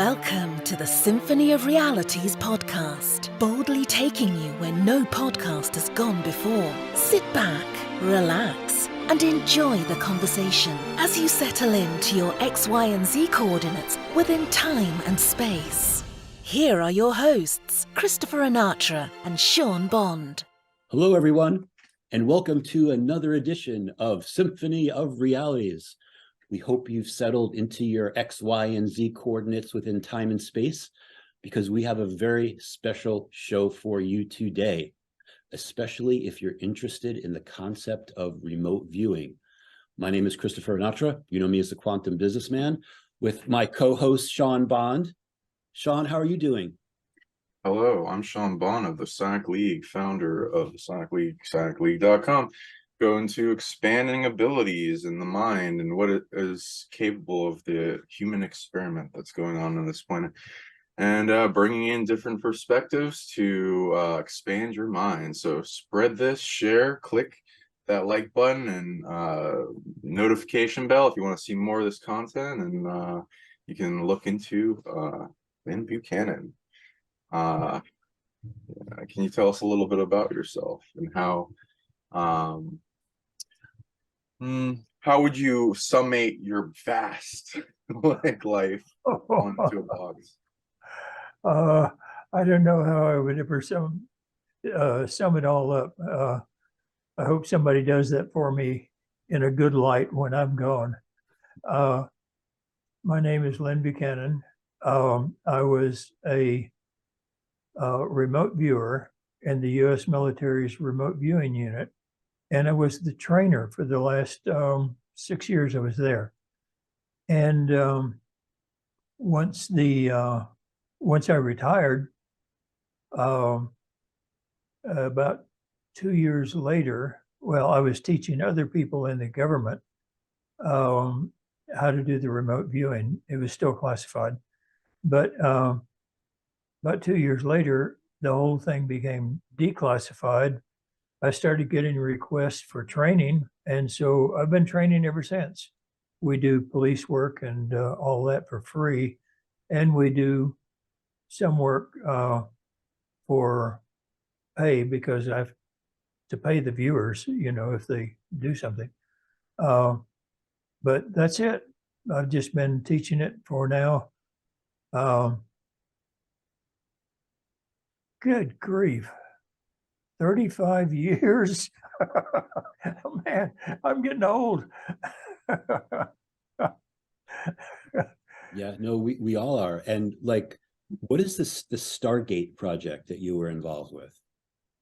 Welcome to the Symphony of Realities podcast, boldly taking you where no podcast has gone before. Sit back, relax, and enjoy the conversation as you settle into your X, Y, and Z coordinates within time and space. Here are your hosts, Christopher Anatra and Sean Bond. Hello, everyone, and welcome to another edition of Symphony of Realities. We hope you've settled into your X, Y, and Z coordinates within time and space, because we have a very special show for you today, especially if you're interested in the concept of remote viewing. My name is Christopher Anatra. You know me as the Quantum Businessman, with my co-host, Sean Bond. Sean, how are you doing? Hello, I'm Sean Bond of the Sonic League, founder of the Sonic League, sonicleague.com. Go into expanding abilities in the mind and what it is capable of, the human experiment that's going on this planet, and bringing in different perspectives to expand your mind. So spread this, share, click that like button and notification bell if you want to see more of this content, and you can look into Lyn Buchanan. Can you tell us a little bit about yourself and how would you summate your vast life onto a box? I don't know how I would ever sum it all up. I hope somebody does that for me in a good light when I'm gone. My name is Lyn Buchanan. I was a remote viewer in the U.S. military's remote viewing unit, and I was the trainer for the last 6 years I was there. And once I retired, about 2 years later, I was teaching other people in the government how to do the remote viewing. It was still classified, but about 2 years later, the whole thing became declassified. I started getting requests for training, and so I've been training ever since. We do police work and all that for free, and we do some work for pay, because I have to pay the viewers, if they do something. But that's it. I've just been teaching it for now. Good grief. 35 years. Man, I'm getting old. Yeah, no, we all are. And what is the Stargate project that you were involved with?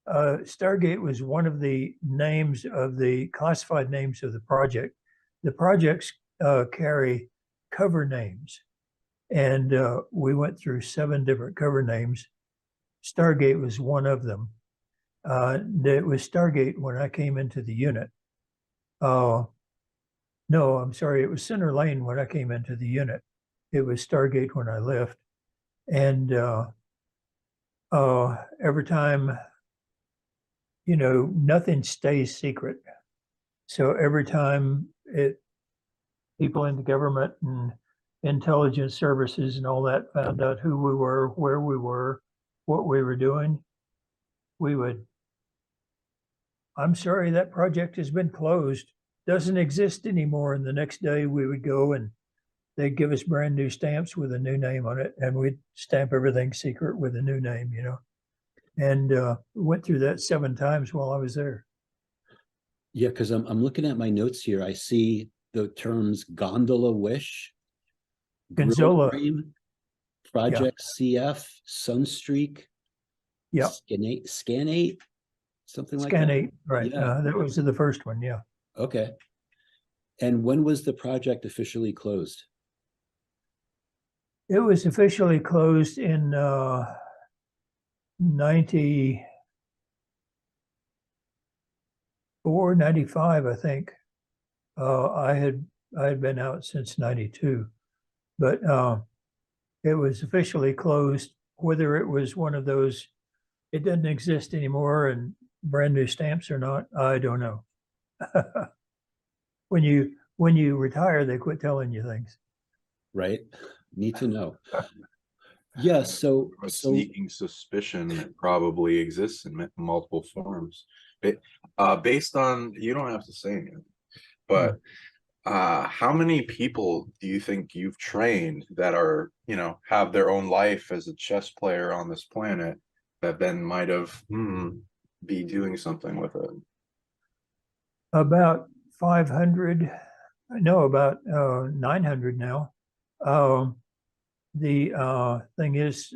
Stargate was one of the names of the classified names of the project. The projects carry cover names, and we went through 7 different cover names. Stargate was one of them. It was Stargate when I came into the unit. No, I'm sorry. It was Center Lane when I came into the unit. It was Stargate when I left. And every time, nothing stays secret. So every time people in the government and intelligence services and all that found out who we were, where we were, what we were doing, we would, I'm sorry, that project has been closed, doesn't exist anymore. And the next day we would go and they'd give us brand new stamps with a new name on it, and we'd stamp everything secret with a new name, and went through that 7 times while I was there. Yeah, because I'm looking at my notes here. I see the terms Gondola Wish, Gonzola, Dream, Project CF, Sunstreak, yeah, Scanate, something like that. Scanate, right? Yeah. That was the first one, yeah. Okay. And when was the project officially closed? It was officially closed in 94, 95, I think. I had been out since 92, but it was officially closed. Whether it was one of those, it doesn't exist anymore and brand new stamps or not, I don't know. When you retire, they quit telling you things. Right. Need to know. Yeah, so A sneaking suspicion that probably exists in multiple forms. Based on, you don't have to say anything, but how many people do you think you've trained that are, have their own life as a chess player on this planet that then might have be doing something with it? About 500, no, about 900 now. The thing is,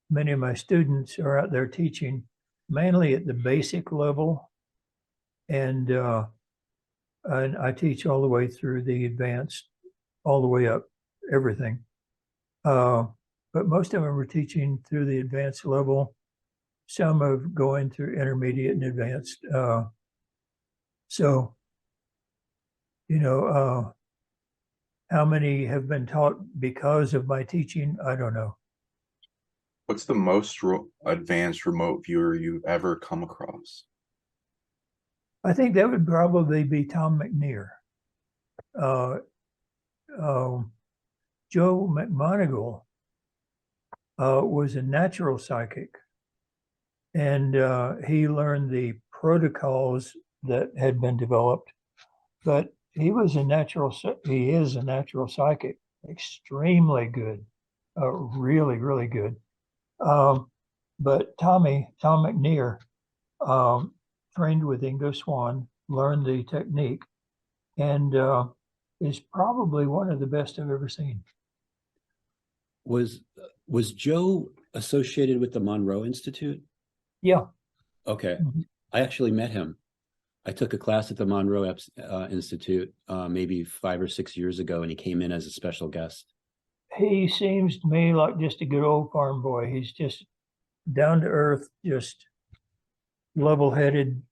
many of my students are out there teaching mainly at the basic level, and I teach all the way through the advanced, all the way up, everything. But most of them are teaching through the advanced level. Some are going through intermediate and advanced. So, how many have been taught because of my teaching? I don't know. What's the most advanced remote viewer you've ever come across? I think that would probably be Tom McNear. Joe McMoneagle was a natural psychic, and he learned the protocols that had been developed, but he is a natural psychic, extremely good, really, really good. But Tom McNear trained with Ingo Swann, learned the technique, and is probably one of the best I've ever seen. Was Joe associated with the Monroe Institute? Yeah. Okay. I actually met him. I took a class at the Monroe Institute maybe 5 or 6 years ago, and he came in as a special guest. He seems to me like just a good old farm boy. He's just down to earth, just level-headed,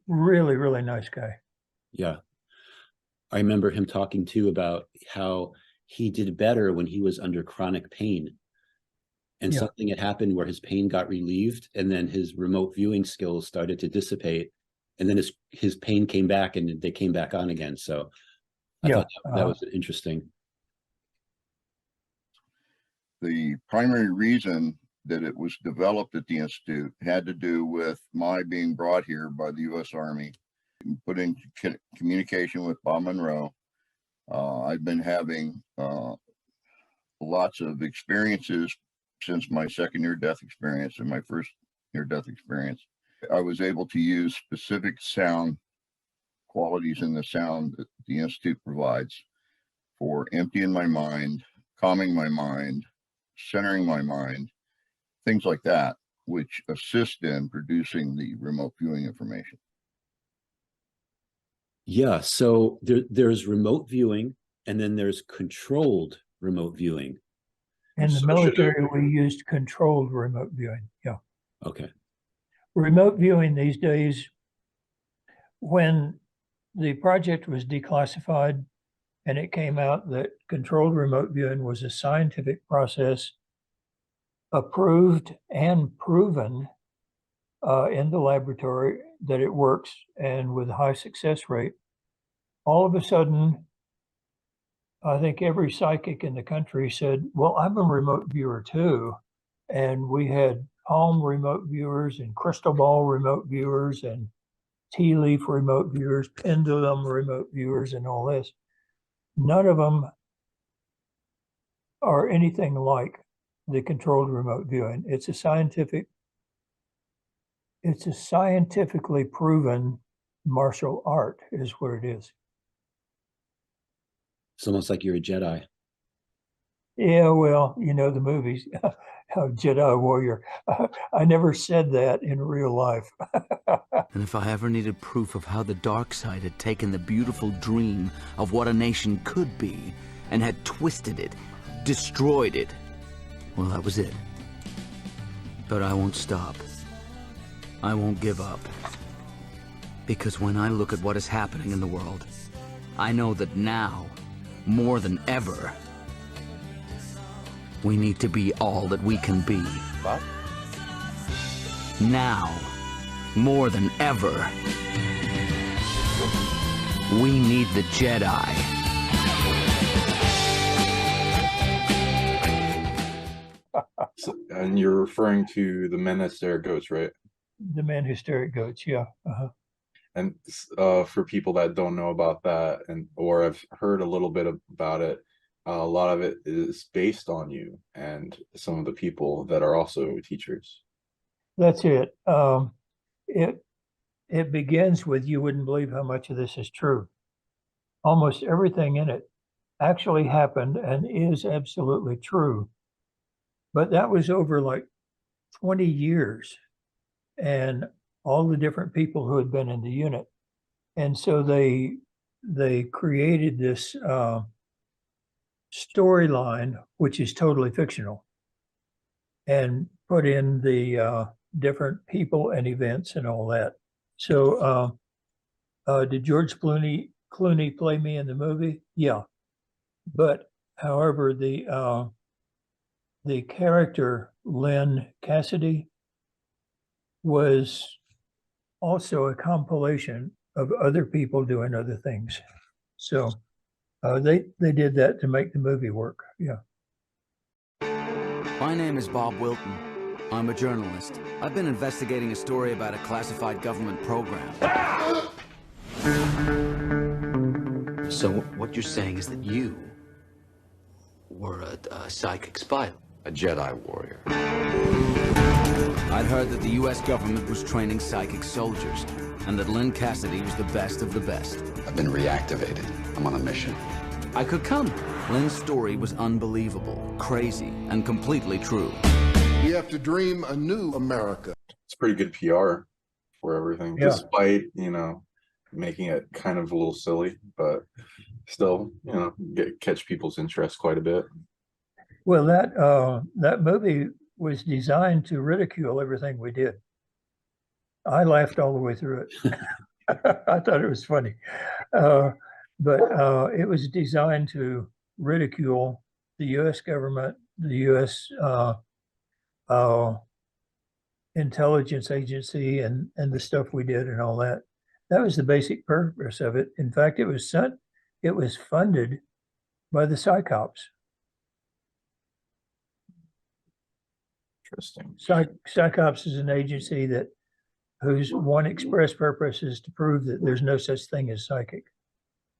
really, really nice guy. Yeah. I remember him talking too about how he did better when he was under chronic pain. And something had happened where his pain got relieved, and then his remote viewing skills started to dissipate. And then his pain came back, and they came back on again. So I thought that was interesting. The primary reason that it was developed at the Institute had to do with my being brought here by the U.S. Army, put in communication with Bob Monroe. I've been having lots of experiences since my second near-death experience and my first near-death experience. I was able to use specific sound qualities in the sound that the Institute provides for emptying my mind, calming my mind, centering my mind, things like that, which assist in producing the remote viewing information. Yeah, so there's remote viewing, and then there's controlled remote viewing. In the military, we used controlled remote viewing. Yeah. Okay. Remote viewing these days, when the project was declassified and it came out that controlled remote viewing was a scientific process approved and proven in the laboratory that it works and with a high success rate, all of a sudden, I think every psychic in the country said, well, I'm a remote viewer too. And we had palm remote viewers and crystal ball remote viewers and tea leaf remote viewers, pendulum remote viewers, and all this. None of them are anything like the controlled remote viewing. It's a scientifically proven martial art is what it is. It's almost like you're a Jedi. Yeah, well, the movies, Jedi warrior. I never said that in real life. And if I ever needed proof of how the dark side had taken the beautiful dream of what a nation could be and had twisted it, destroyed it, well, that was it. But I won't stop. I won't give up. Because when I look at what is happening in the world, I know that now, more than ever, we need to be all that we can be. What? Now, more than ever, we need the Jedi. And you're referring to the men that stare at goats, right? The men who stare at goats. Yeah. And for people that don't know about that, and or have heard a little bit about it, a lot of it is based on you and some of the people that are also teachers. That's it. It begins with, you wouldn't believe how much of this is true. Almost everything in it actually happened and is absolutely true. But that was over like 20 years and all the different people who had been in the unit. And so they created this storyline, which is totally fictional, and put in the different people and events and all that. So did George Clooney play me in the movie? Yeah. But however, the character Lyn Cassidy was also a compilation of other people doing other things. So they did that to make the movie work. Yeah. My name is Bob Wilton. I'm a journalist. I've been investigating a story about a classified government program. So what you're saying is that you were a psychic spy? A Jedi warrior. I'd heard that the U.S. government was training psychic soldiers, and that Lyn Cassidy was the best of the best. I've been reactivated. I'm on a mission. I could come. Lyn's story was unbelievable, crazy, and completely true. We have to dream a new America. It's pretty good PR for everything, Yeah. despite, making it kind of a little silly, but still, catch people's interest quite a bit. Well, that movie was designed to ridicule everything we did. I laughed all the way through it. I thought it was funny. But it was designed to ridicule the U.S. government, the U.S. Intelligence agency, and the stuff we did and all that. That was the basic purpose of it. In fact, it was funded by the Psychops. Interesting. Psychops is an agency whose one express purpose is to prove that there's no such thing as psychic.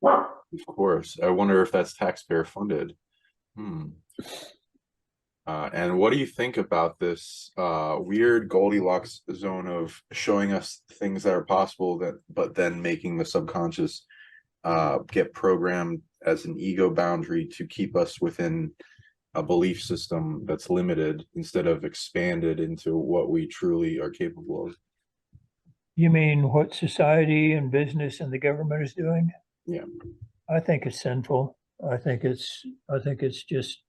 Of course. I wonder if that's taxpayer funded. And what do you think about this weird Goldilocks zone of showing us things that are possible, but then making the subconscious get programmed as an ego boundary to keep us within a belief system that's limited instead of expanded into what we truly are capable of? You mean what society and business and the government is doing? Yeah. I think it's sinful. I think it's just,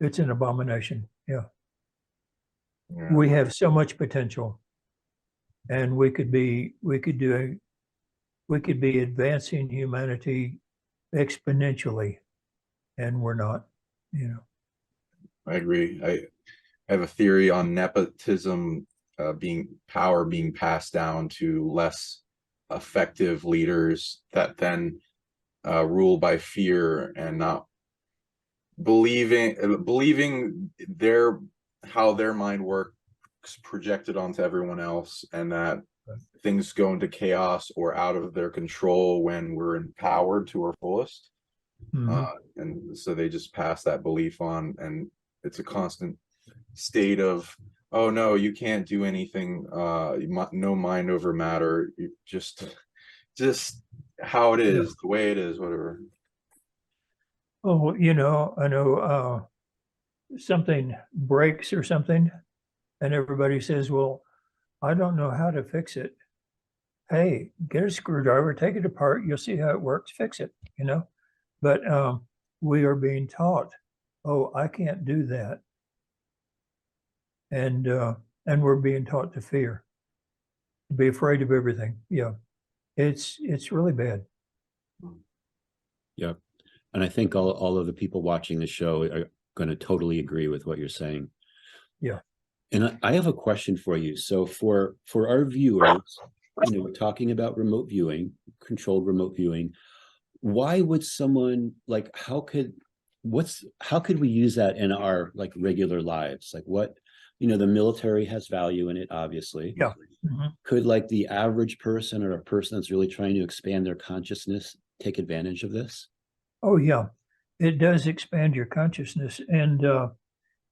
it's an abomination. Yeah. We have so much potential, and we could be advancing humanity exponentially, and we're not, I agree. I have a theory on nepotism being passed down to less effective leaders that then rule by fear and not believing how their mind works projected onto everyone else, and that things go into chaos or out of their control when we're empowered to our fullest. And so they just pass that belief on, and it's a constant state of, oh no, you can't do anything, no mind over matter, you just how it is, the way it is, whatever. Oh, I know something breaks or something, and everybody says, well, I don't know how to fix it. Hey, get a screwdriver, take it apart, you'll see how it works, fix it, But we are being taught, oh, I can't do that. And we're being taught to fear, to be afraid of everything. Yeah, it's really bad. Yeah. And I think all of the people watching the show are going to totally agree with what you're saying. Yeah. And I have a question for you. So for our viewers, we're talking about remote viewing, controlled remote viewing. Why would someone, how could how could we use that in our like regular lives? Like what, the military has value in it, obviously. Yeah. Mhm. Could like the average person or a person that's really trying to expand their consciousness take advantage of this? Oh, yeah. It does expand your consciousness. And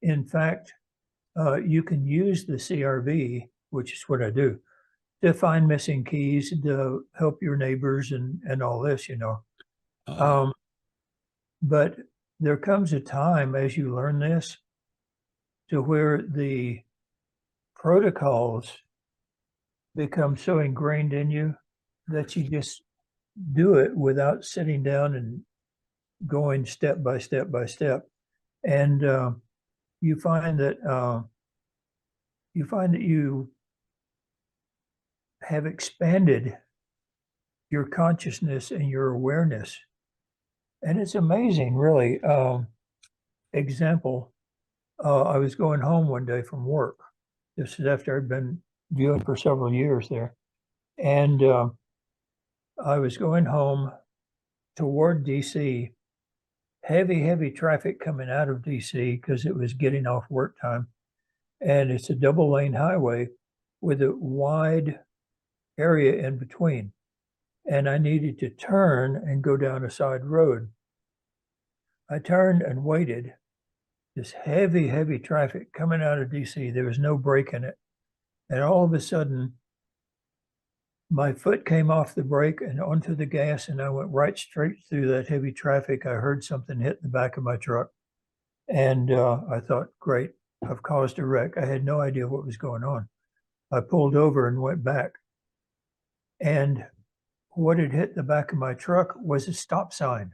in fact, you can use the CRV, which is what I do, to find missing keys, to help your neighbors and all this, But there comes a time as you learn this to where the protocols become so ingrained in you that you just do it without sitting down and going step by step by step. And you find that you have expanded your consciousness and your awareness. And it's amazing, really. Example, I was going home one day from work. This is after I'd been viewing for several years there. And I was going home toward DC, heavy traffic coming out of DC because it was getting off work time. And it's a double lane highway with a wide area in between. And I needed to turn and go down a side road. I turned and waited. This heavy traffic coming out of DC. There was no brake in it. And all of a sudden, my foot came off the brake and onto the gas, and I went right straight through that heavy traffic. I heard something hit the back of my truck. And I thought, great, I've caused a wreck. I had no idea what was going on. I pulled over and went back. And what had hit the back of my truck was a stop sign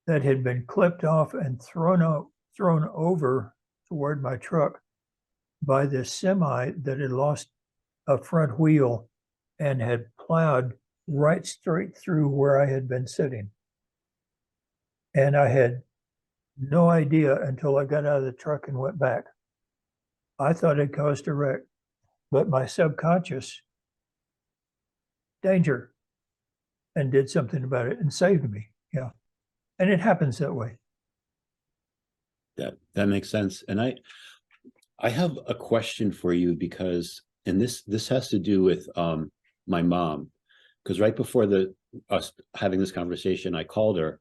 that had been clipped off and thrown over toward my truck by this semi that had lost a front wheel and had plowed right straight through where I had been sitting. And I had no idea until I got out of the truck and went back. I thought I'd caused a wreck, but my subconscious danger and did something about it and saved me. Yeah. And it happens that way. That makes sense. And I have a question for you because, and this has to do with my mom, because right before us having this conversation, I called her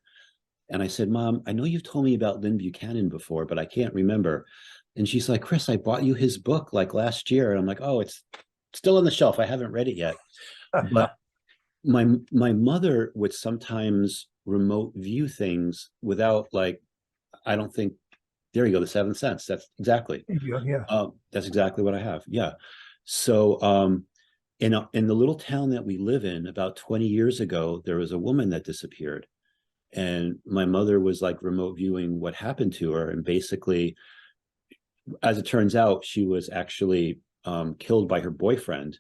and I said, Mom, I know you've told me about Lyn Buchanan before, but I can't remember. And she's like, Chris, I bought you his book like last year. And I'm like, oh, it's still on the shelf. I haven't read it yet. But my mother would sometimes remote view things without I don't think, there you go, the seventh sense. That's exactly. Yeah. That's exactly what I have. Yeah. So in the little town that we live in, about 20 years ago, there was a woman that disappeared. And my mother was remote viewing what happened to her. And basically, as it turns out, she was actually killed by her boyfriend.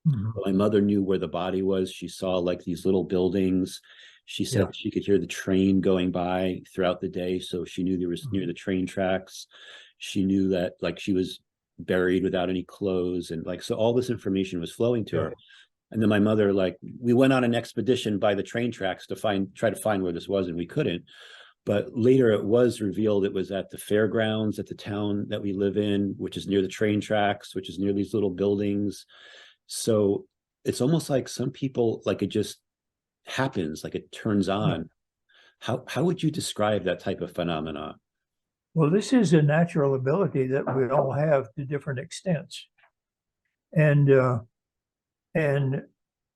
Mm-hmm. My mother knew where the body was. She saw these little buildings. She said she could hear the train going by throughout the day. So she knew there was near the train tracks. She knew that she was buried without any clothes. And so all this information was flowing to her. And then my mother, we went on an expedition by the train tracks to try to find where this was, and we couldn't. But later it was revealed it was at the fairgrounds at the town that we live in, which is near the train tracks, which is near these little buildings. So it's almost like some people, it just happens, it turns on. How would you describe that type of phenomena? Well, this is a natural ability that we all have to different extents. And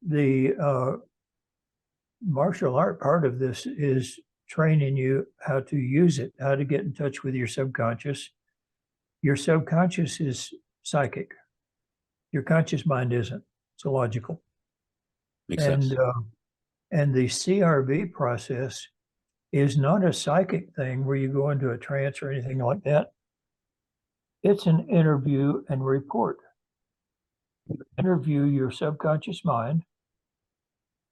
the martial art part of this is training you how to use it, how to get in touch with your subconscious. Your subconscious is psychic. Your conscious mind isn't. It's illogical. Makes sense. And the CRV process is not a psychic thing where you go into a trance or anything like that. It's an interview and report. You interview your subconscious mind.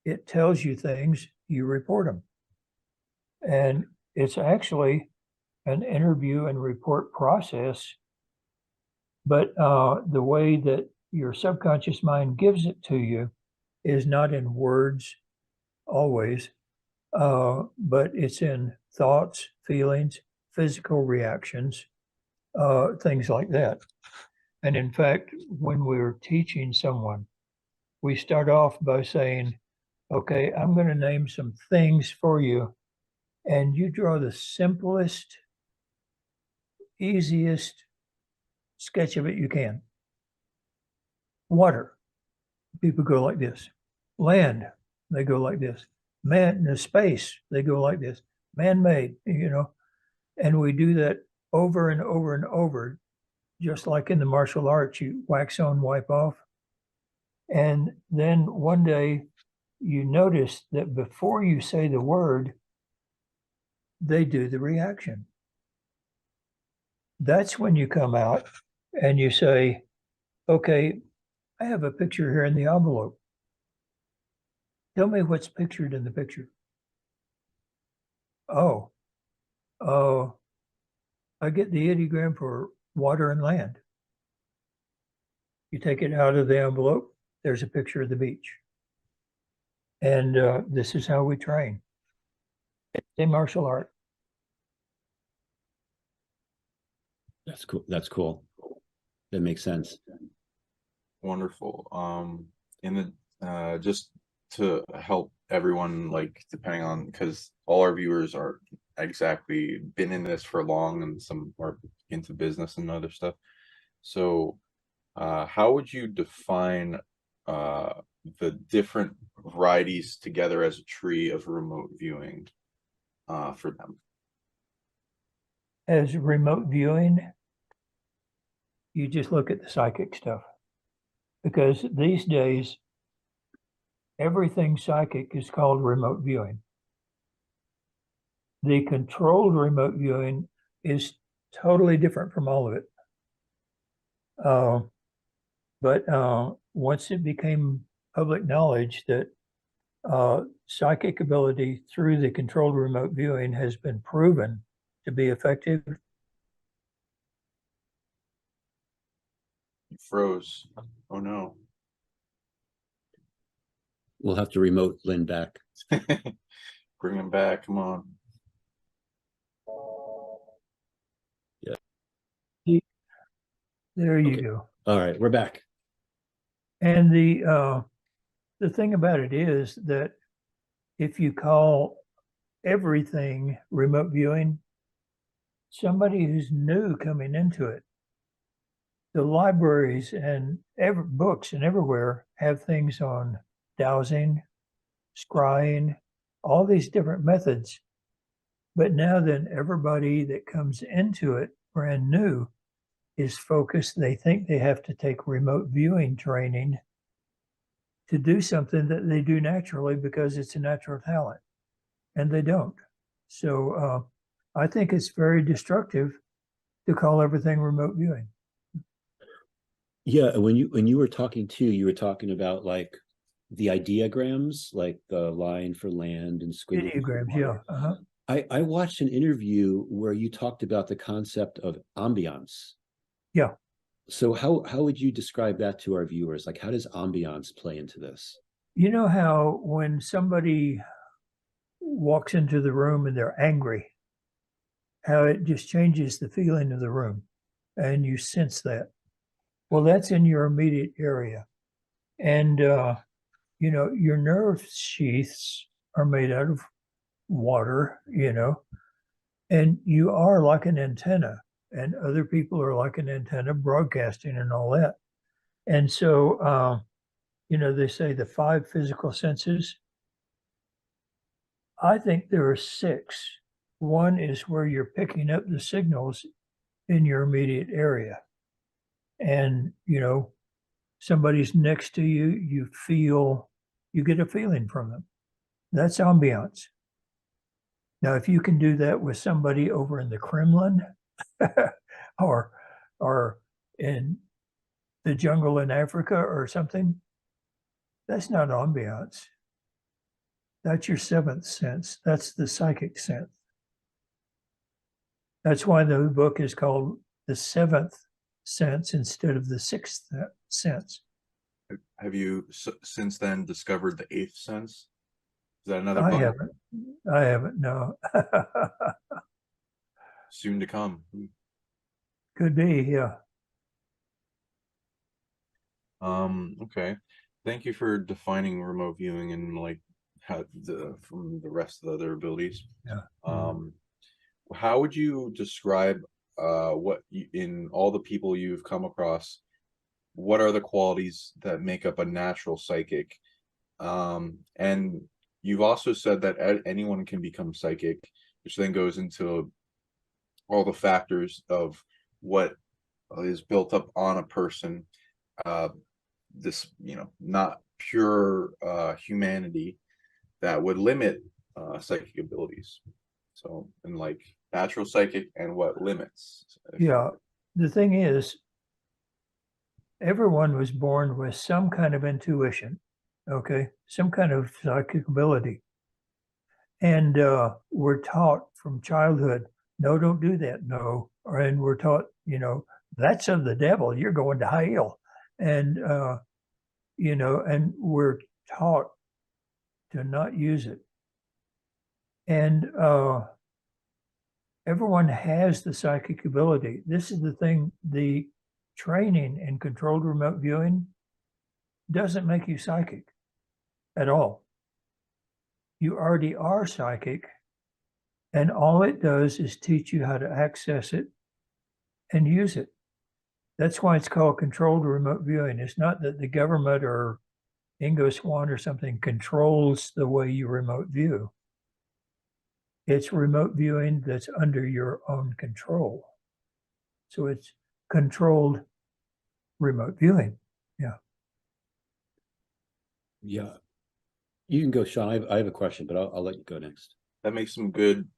It tells you things, you report them. And it's actually an interview and report process, but the way that your subconscious mind gives it to you is not in words always. but it's in thoughts, feelings, physical reactions, things like that. And in fact, when we're teaching someone, we start off by saying, okay, I'm going to name some things for you, and you draw the simplest, easiest sketch of it you can. Water, people go like this. Land, they go like this. Man, space, they go like this. Man-made, and we do that over and over and over, just like in the martial arts, you wax on, wipe off. And then one day you notice that before you say the word, they do the reaction. That's when you come out and you say, okay, I have a picture here in the envelope. Tell me what's pictured in the picture. Oh, I get the ideogram for water and land. You take it out of the envelope, there's a picture of the beach. And this is how we train. It's a martial art. That's cool. That's cool. That makes sense. Wonderful. In the just to help everyone, like, depending on, because all our viewers are exactly been in this for long, and some are into business and other stuff. So how would you define the different varieties together as a tree of remote viewing for them? As remote viewing, you just look at the psychic stuff, because these days everything psychic is called remote viewing. The controlled remote viewing is totally different from all of it. But once it became public knowledge that psychic ability through the controlled remote viewing has been proven to be effective. You froze. Oh no. We'll have to remote Lyn back. Bring him back. Come on. There you Okay. go. All right, we're back. And the thing about it is that if you call everything remote viewing, somebody who's new coming into it, the libraries and books and everywhere have things on dowsing, scrying, all these different methods. But now then everybody that comes into it brand new is focused. They think they have to take remote viewing training to do something that they do naturally because it's a natural talent, and they don't. So I think it's very destructive to call everything remote viewing. Yeah, when you were talking too, you were talking about like the ideograms, like the line for land and squiggle. Ideograms, yeah. Uh-huh. I watched an interview where you talked about the concept of ambiance. Yeah. So how would you describe that to our viewers? Like, how does ambiance play into this? You know how when somebody walks into the room and they're angry, how it just changes the feeling of the room, and you sense that. Well, that's in your immediate area. And, your nerve sheaths are made out of water, and you are like an antenna, and other people are like an antenna broadcasting and all that. And so, they say the 5 physical senses. I think there are 6. One is where you're picking up the signals in your immediate area. And, somebody's next to you, you get a feeling from them. That's ambiance. Now, if you can do that with somebody over in the Kremlin or in the jungle in Africa or something, that's not ambiance. That's your 7th sense. That's the psychic sense. That's why the book is called The 7th Sense instead of the 6th sense. Have you since then discovered the 8th sense? Is that another I book haven't, no. soon to come? Could be, yeah. Okay. Thank you for defining remote viewing and like how from the rest of the other abilities. Yeah. How would you describe what in all the people you've come across, what are the qualities that make up a natural psychic? And you've also said that anyone can become psychic, which then goes into all the factors of what is built up on a person. This, not pure humanity that would limit psychic abilities. So, and like natural psychic and what limits. Yeah. The thing is, everyone was born with some kind of intuition, okay? Some kind of psychic ability. And we're taught from childhood, no, don't do that, no. And we're taught, that's of the devil, you're going to hell. And, and we're taught to not use it. And everyone has the psychic ability. This is the thing, the training in controlled remote viewing doesn't make you psychic at all. You already are psychic, and all it does is teach you how to access it and use it. That's why it's called controlled remote viewing. It's not that the government or Ingo Swann or something controls the way you remote view. It's remote viewing that's under your own control. So it's controlled remote viewing. Yeah. Yeah. You can go, Sean. I have a question, but I'll let you go next. That makes some good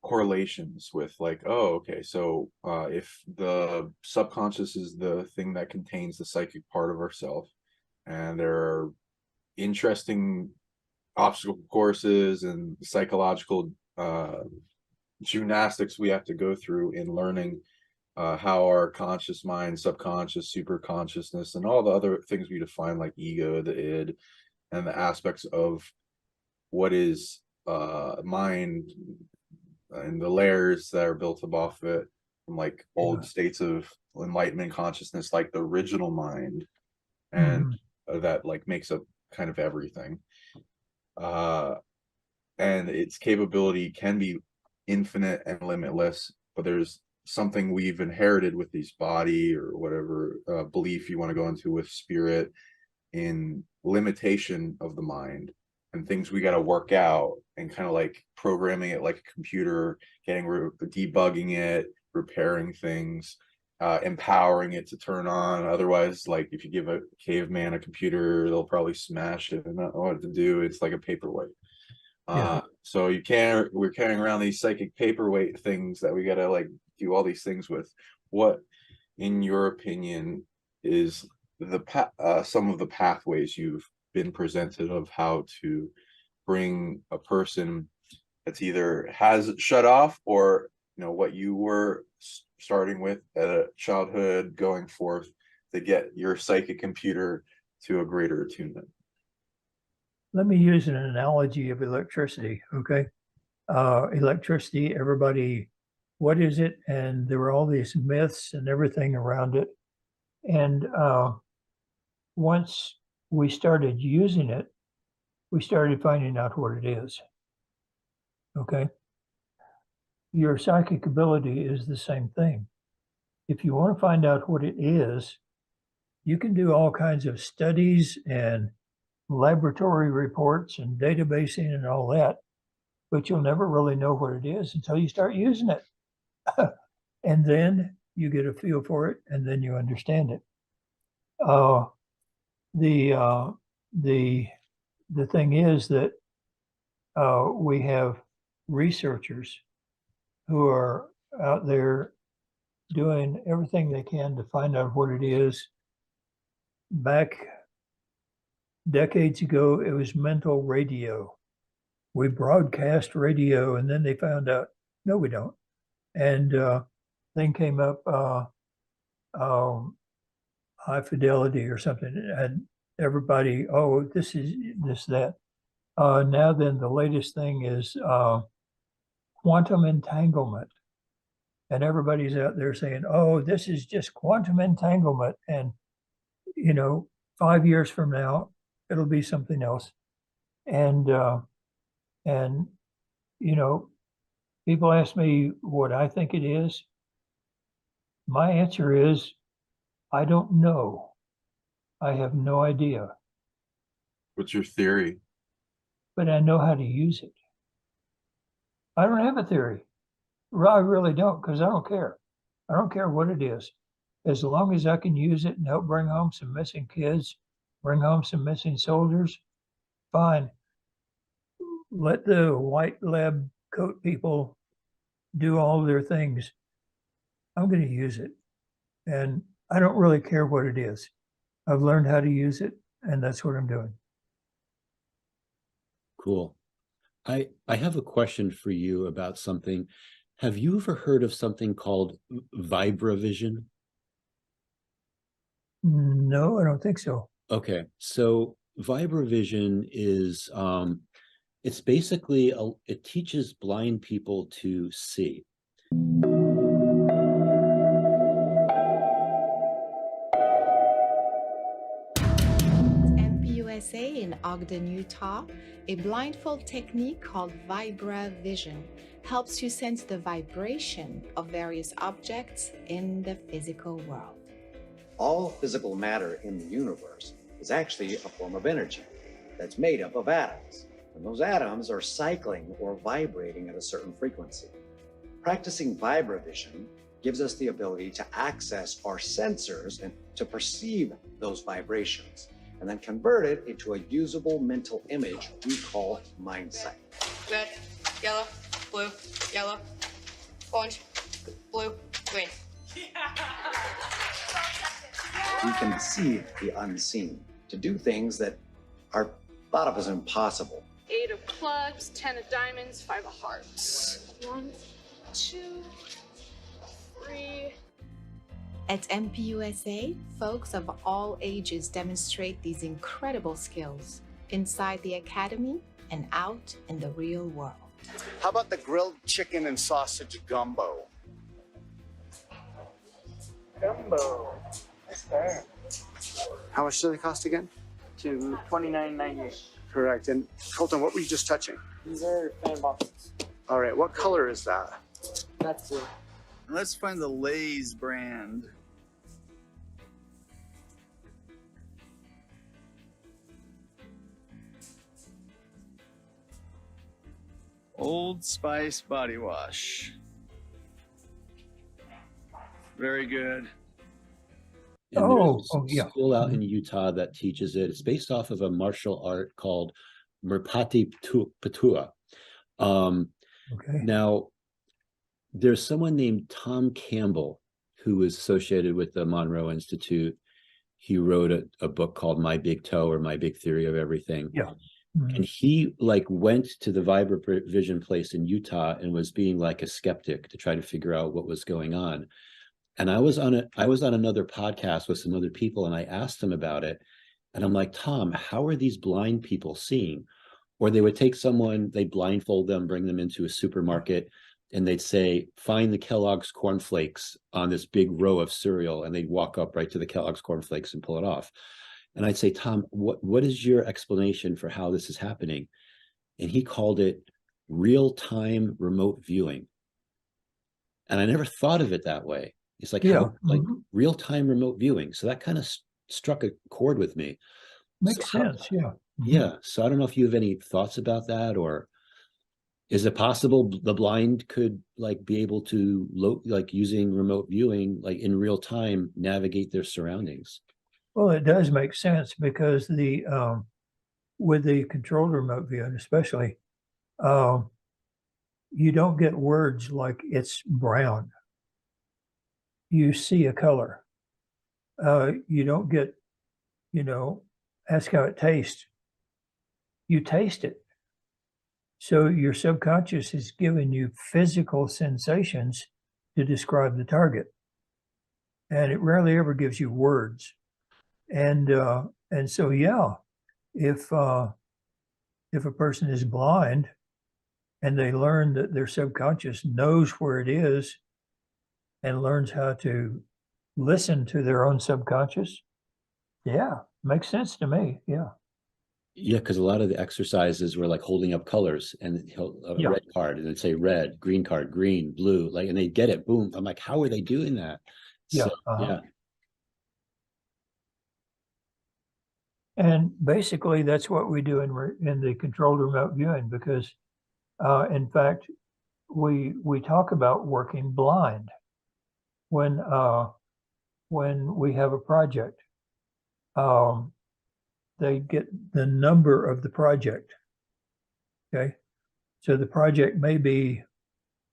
correlations with like, oh, okay, so if the subconscious is the thing that contains the psychic part of ourself, and there are interesting obstacle courses and psychological gymnastics we have to go through in learning how our conscious mind, subconscious, super consciousness, and all the other things we define like ego, the id, and the aspects of what is mind and the layers that are built up off it from like old states of enlightenment consciousness, like the original mind, and that like makes up kind of everything. And its capability can be infinite and limitless, but there's something we've inherited with these body or whatever belief you want to go into with spirit in limitation of the mind and things we got to work out, and kind of like programming it like a computer, debugging it, repairing things, empowering it to turn on. Otherwise, like if you give a caveman a computer, they'll probably smash it and not know what to do. It's like a paperweight. So we're carrying around these psychic paperweight things that we got to like do all these things with. What, in your opinion, is the some of the pathways you've been presented of how to bring a person that's either has shut off, or what you were starting with at a childhood going forth, to get your psychic computer to a greater attunement? Let me use an analogy of electricity, okay? Electricity, everybody, what is it? And there were all these myths and everything around it. And once we started using it, we started finding out what it is, okay? Your psychic ability is the same thing. If you want to find out what it is, you can do all kinds of studies and laboratory reports and databasing and all that, but you'll never really know what it is until you start using it. And then you get a feel for it, and then you understand it. The thing is that we have researchers who are out there doing everything they can to find out what it is. Back decades ago, it was mental radio. We broadcast radio, and then they found out, no, we don't. And then came up high fidelity or something. And everybody, oh, this is this, that. Now then, the latest thing is quantum entanglement. And everybody's out there saying, oh, this is just quantum entanglement. And, 5 years from now, it'll be something else. And people ask me what I think it is. My answer is, I don't know. I have no idea. What's your theory? But I know how to use it. I don't have a theory. I really don't, because I don't care. I don't care what it is. As long as I can use it and help bring home some missing kids, bring home some missing soldiers, fine. Let the white lab coat people do all their things. I'm going to use it. And I don't really care what it is. I've learned how to use it, and that's what I'm doing. Cool. I have a question for you about something. Have you ever heard of something called Vibravision? No, I don't think so. Okay, so Vibravision is it's basically it teaches blind people to see. MPUSA in Ogden, Utah, a blindfold technique called Vibravision helps you sense the vibration of various objects in the physical world. All physical matter in the universe is actually a form of energy that's made up of atoms. And those atoms are cycling or vibrating at a certain frequency. Practicing Vibravision gives us the ability to access our sensors and to perceive those vibrations, and then convert it into a usable mental image we call mind sight. Red, yellow, blue, yellow, orange, blue, green. We can see the unseen, to do things that are thought of as impossible. 8 of clubs, 10 of diamonds, 5 of hearts. 1, 2, 3. At MPUSA, folks of all ages demonstrate these incredible skills inside the academy and out in the real world. How about the grilled chicken and sausage gumbo? Gumbo. That's fair. How much do they cost again? To $29.98. Correct. And Colton, what were you just touching? These are fan boxes. All right. What color is that? That's blue. Let's find the Lay's brand. Old Spice body wash. Very good. And there's a yeah. school out in Utah that teaches it. It's based off of a martial art called Merpati Patua. Okay. Now, there's someone named Tom Campbell who is associated with the Monroe Institute. He wrote a book called My Big Toe, or My Big Theory of Everything. Yeah. And he went to the Vibravision place in Utah and was being like a skeptic to try to figure out what was going on. And I was on another podcast with some other people, and I asked them about it. And I'm like, Tom, how are these blind people seeing? Or they would take someone, they'd blindfold them, bring them into a supermarket, and they'd say, find the Kellogg's cornflakes on this big row of cereal. And they'd walk up right to the Kellogg's cornflakes and pull it off. And I'd say, Tom, what is your explanation for how this is happening? And he called it real-time remote viewing. And I never thought of it that way. It's like, real-time remote viewing. So that kind of struck a chord with me. Makes sense, yeah. Yeah. So I don't know if you have any thoughts about that, or is it possible the blind could be able to using remote viewing, in real time, navigate their surroundings? Well, it does make sense, because with the controlled remote viewing, especially, you don't get words like it's brown. You see a color. You don't get, ask how it tastes. You taste it. So your subconscious is giving you physical sensations to describe the target. And it rarely ever gives you words. And so, yeah, if a person is blind and they learn that their subconscious knows where it is and learns how to listen to their own subconscious, yeah, makes sense to me. Yeah. Yeah, because a lot of the exercises were like holding up colors and a Yeah. red card, and it'd say red, green card, green, blue, like, and they get it. Boom. I'm like, how are they doing that? Yeah. So, yeah. And basically, that's what we do in the controlled remote viewing, because, in fact, we talk about working blind when we have a project. They get the number of the project. Okay, so the project may be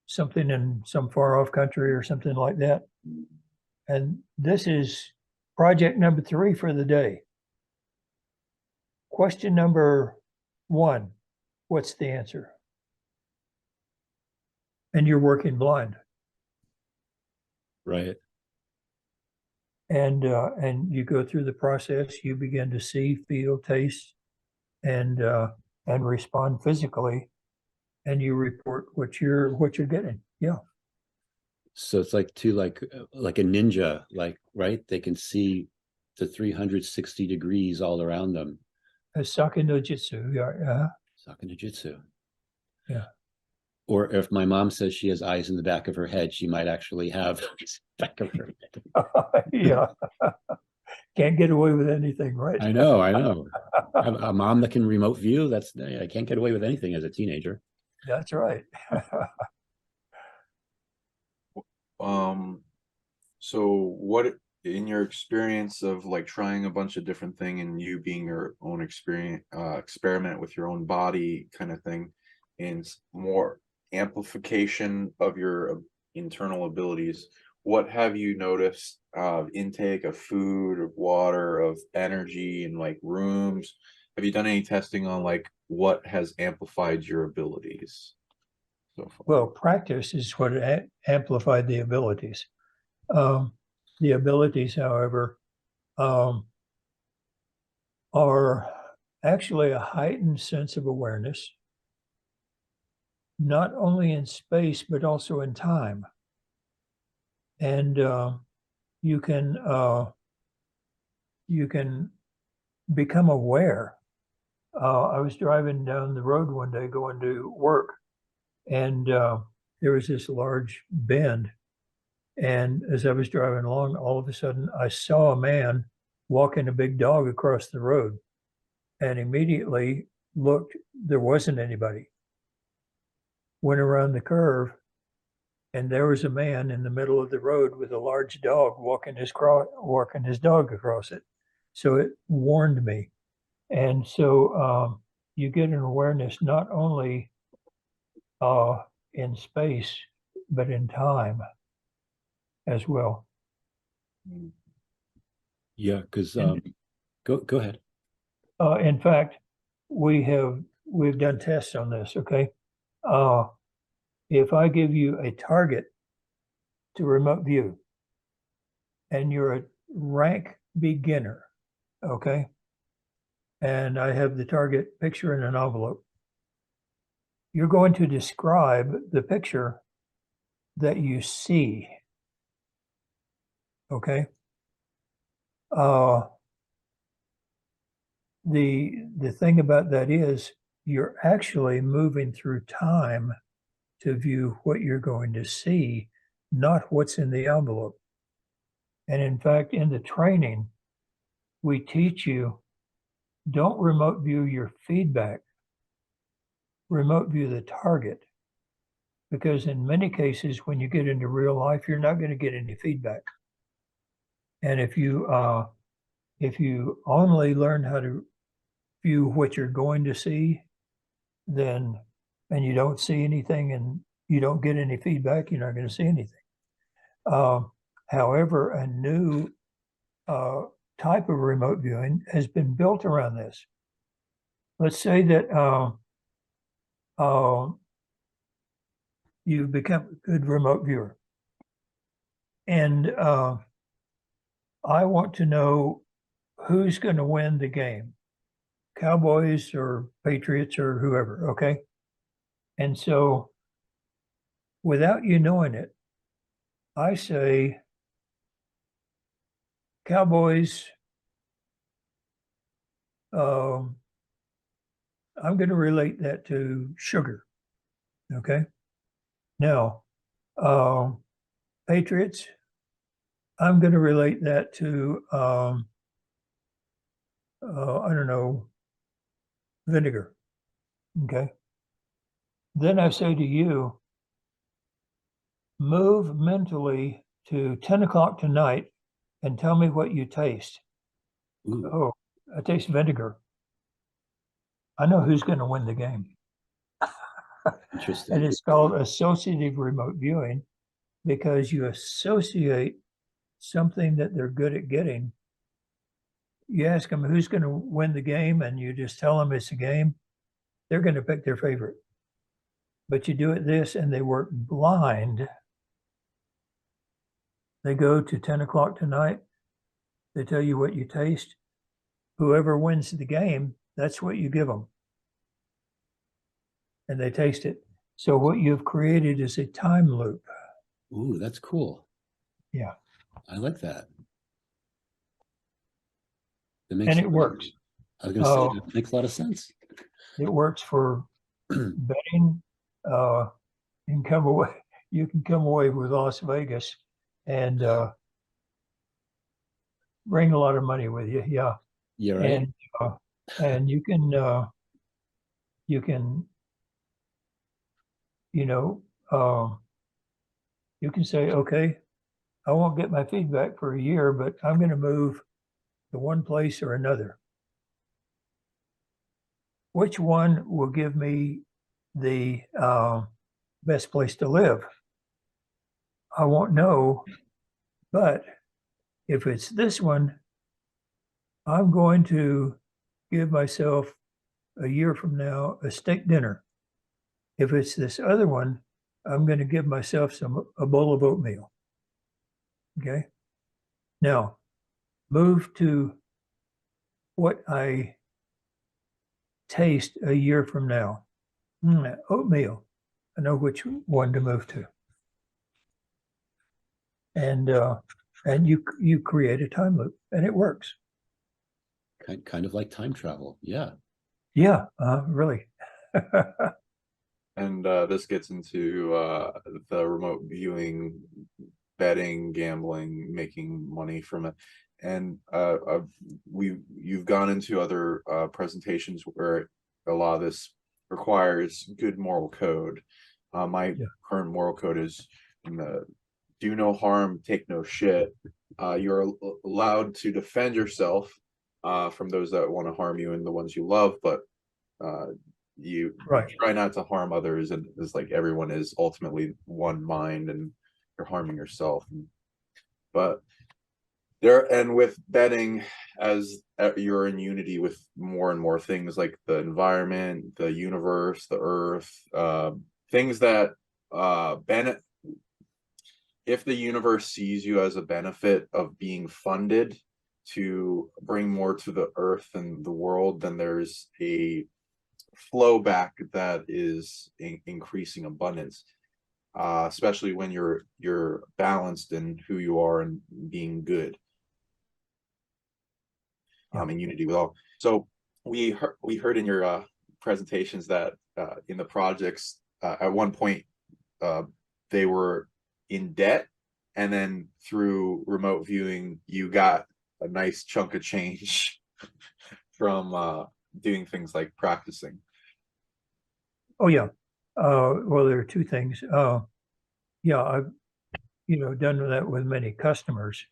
something in some far off country or something like that, and this is project number 3 for the day. Question number 1, what's the answer? And you're working blind. Right. And you go through the process, you begin to see, feel, taste, and respond physically, and you report what you're getting. Yeah. So it's like a ninja, like, right? They can see the 360 degrees all around them. Sake no Jitsu. Yeah. Sake no Jitsu. Yeah. Or if my mom says she has eyes in the back of her head, she might actually have back of her head. Yeah. Can't get away with anything, right? I know. A mom that can remote view, I can't get away with anything as a teenager. That's right. So what, in your experience of like trying a bunch of different things and you being your own experiment with your own body kind of thing, and more amplification of your internal abilities, what have you noticed of intake of food, of water, of energy, and like rooms? Have you done any testing on like what has amplified your abilities so far? Well, practice is what amplified the abilities. The abilities, however, are actually a heightened sense of awareness, not only in space, but also in time. And you can become aware. I was driving down the road one day going to work, and there was this large bend. And as I was driving along, all of a sudden I saw a man walking a big dog across the road, and immediately looked, there wasn't anybody. Went around the curve, and there was a man in the middle of the road with a large dog walking his dog across it. So it warned me. And so you get an awareness not only in space, but in time as well. Yeah, because go ahead. In fact, we've done tests on this. Okay, if I give you a target to remote view, and you're a rank beginner, okay, and I have the target picture in an envelope, you're going to describe the picture that you see. Okay. The thing about that is you're actually moving through time to view what you're going to see, not what's in the envelope. And in fact, in the training, we teach you, don't remote view your feedback, remote view the target. Because in many cases, when you get into real life, you're not going to get any feedback. And if you only learn how to view what you're going to see, and you don't see anything and you don't get any feedback, you're not going to see anything. However, a new type of remote viewing has been built around this. Let's say that you've become a good remote viewer, and I want to know who's going to win the game, Cowboys or Patriots or whoever, okay? And so without you knowing it, I say Cowboys, I'm going to relate that to sugar, okay? Now, Patriots, I'm going to relate that to, I don't know, vinegar, okay? Then I say to you, move mentally to 10 o'clock tonight and tell me what you taste. Ooh. Oh, I taste vinegar. I know who's going to win the game. Interesting. And it's called associative remote viewing because you associate something that they're good at getting. You ask them who's going to win the game and you just tell them it's a game, they're going to pick their favorite. But you do it this and they work blind. They go to 10 o'clock tonight. They tell you what you taste. Whoever wins the game, that's what you give them. And they taste it. So what you've created is a time loop. Ooh, that's cool. Yeah. I like that. And it works. I was going to say, it makes a lot of sense. It works for betting. You can come away with Las Vegas and bring a lot of money with you. Yeah. Yeah, right. And you can you can say, okay, I won't get my feedback for a year, but I'm going to move to one place or another. Which one will give me the best place to live? I won't know, but if it's this one, I'm going to give myself a year from now a steak dinner. If it's this other one, I'm going to give myself a bowl of oatmeal. Okay. Now, move to what I taste a year from now. Oatmeal. I know which one to move to. And you create a time loop, and it works. Kind of like time travel. Yeah. Yeah. Really. And this gets into the remote viewing, betting, gambling, making money from it. And you've gone into other presentations where a lot of this requires good moral code. My current moral code is do no harm, take no shit. You're allowed to defend yourself from those that want to harm you and the ones you love, but you try not to harm others, and it's like everyone is ultimately one mind and you're harming yourself. But and with betting, as you're in unity with more and more things like the environment, the universe, the earth, things that if the universe sees you as a benefit of being funded to bring more to the earth and the world, then there's a flow back that is increasing abundance, especially when you're balanced in who you are and being good, in unity with all. So we heard in your presentations that in the projects at one point they were in debt, and then through remote viewing you got a nice chunk of change from doing things like practicing. Oh yeah. Well, there are two things. Yeah, I've done that with many customers.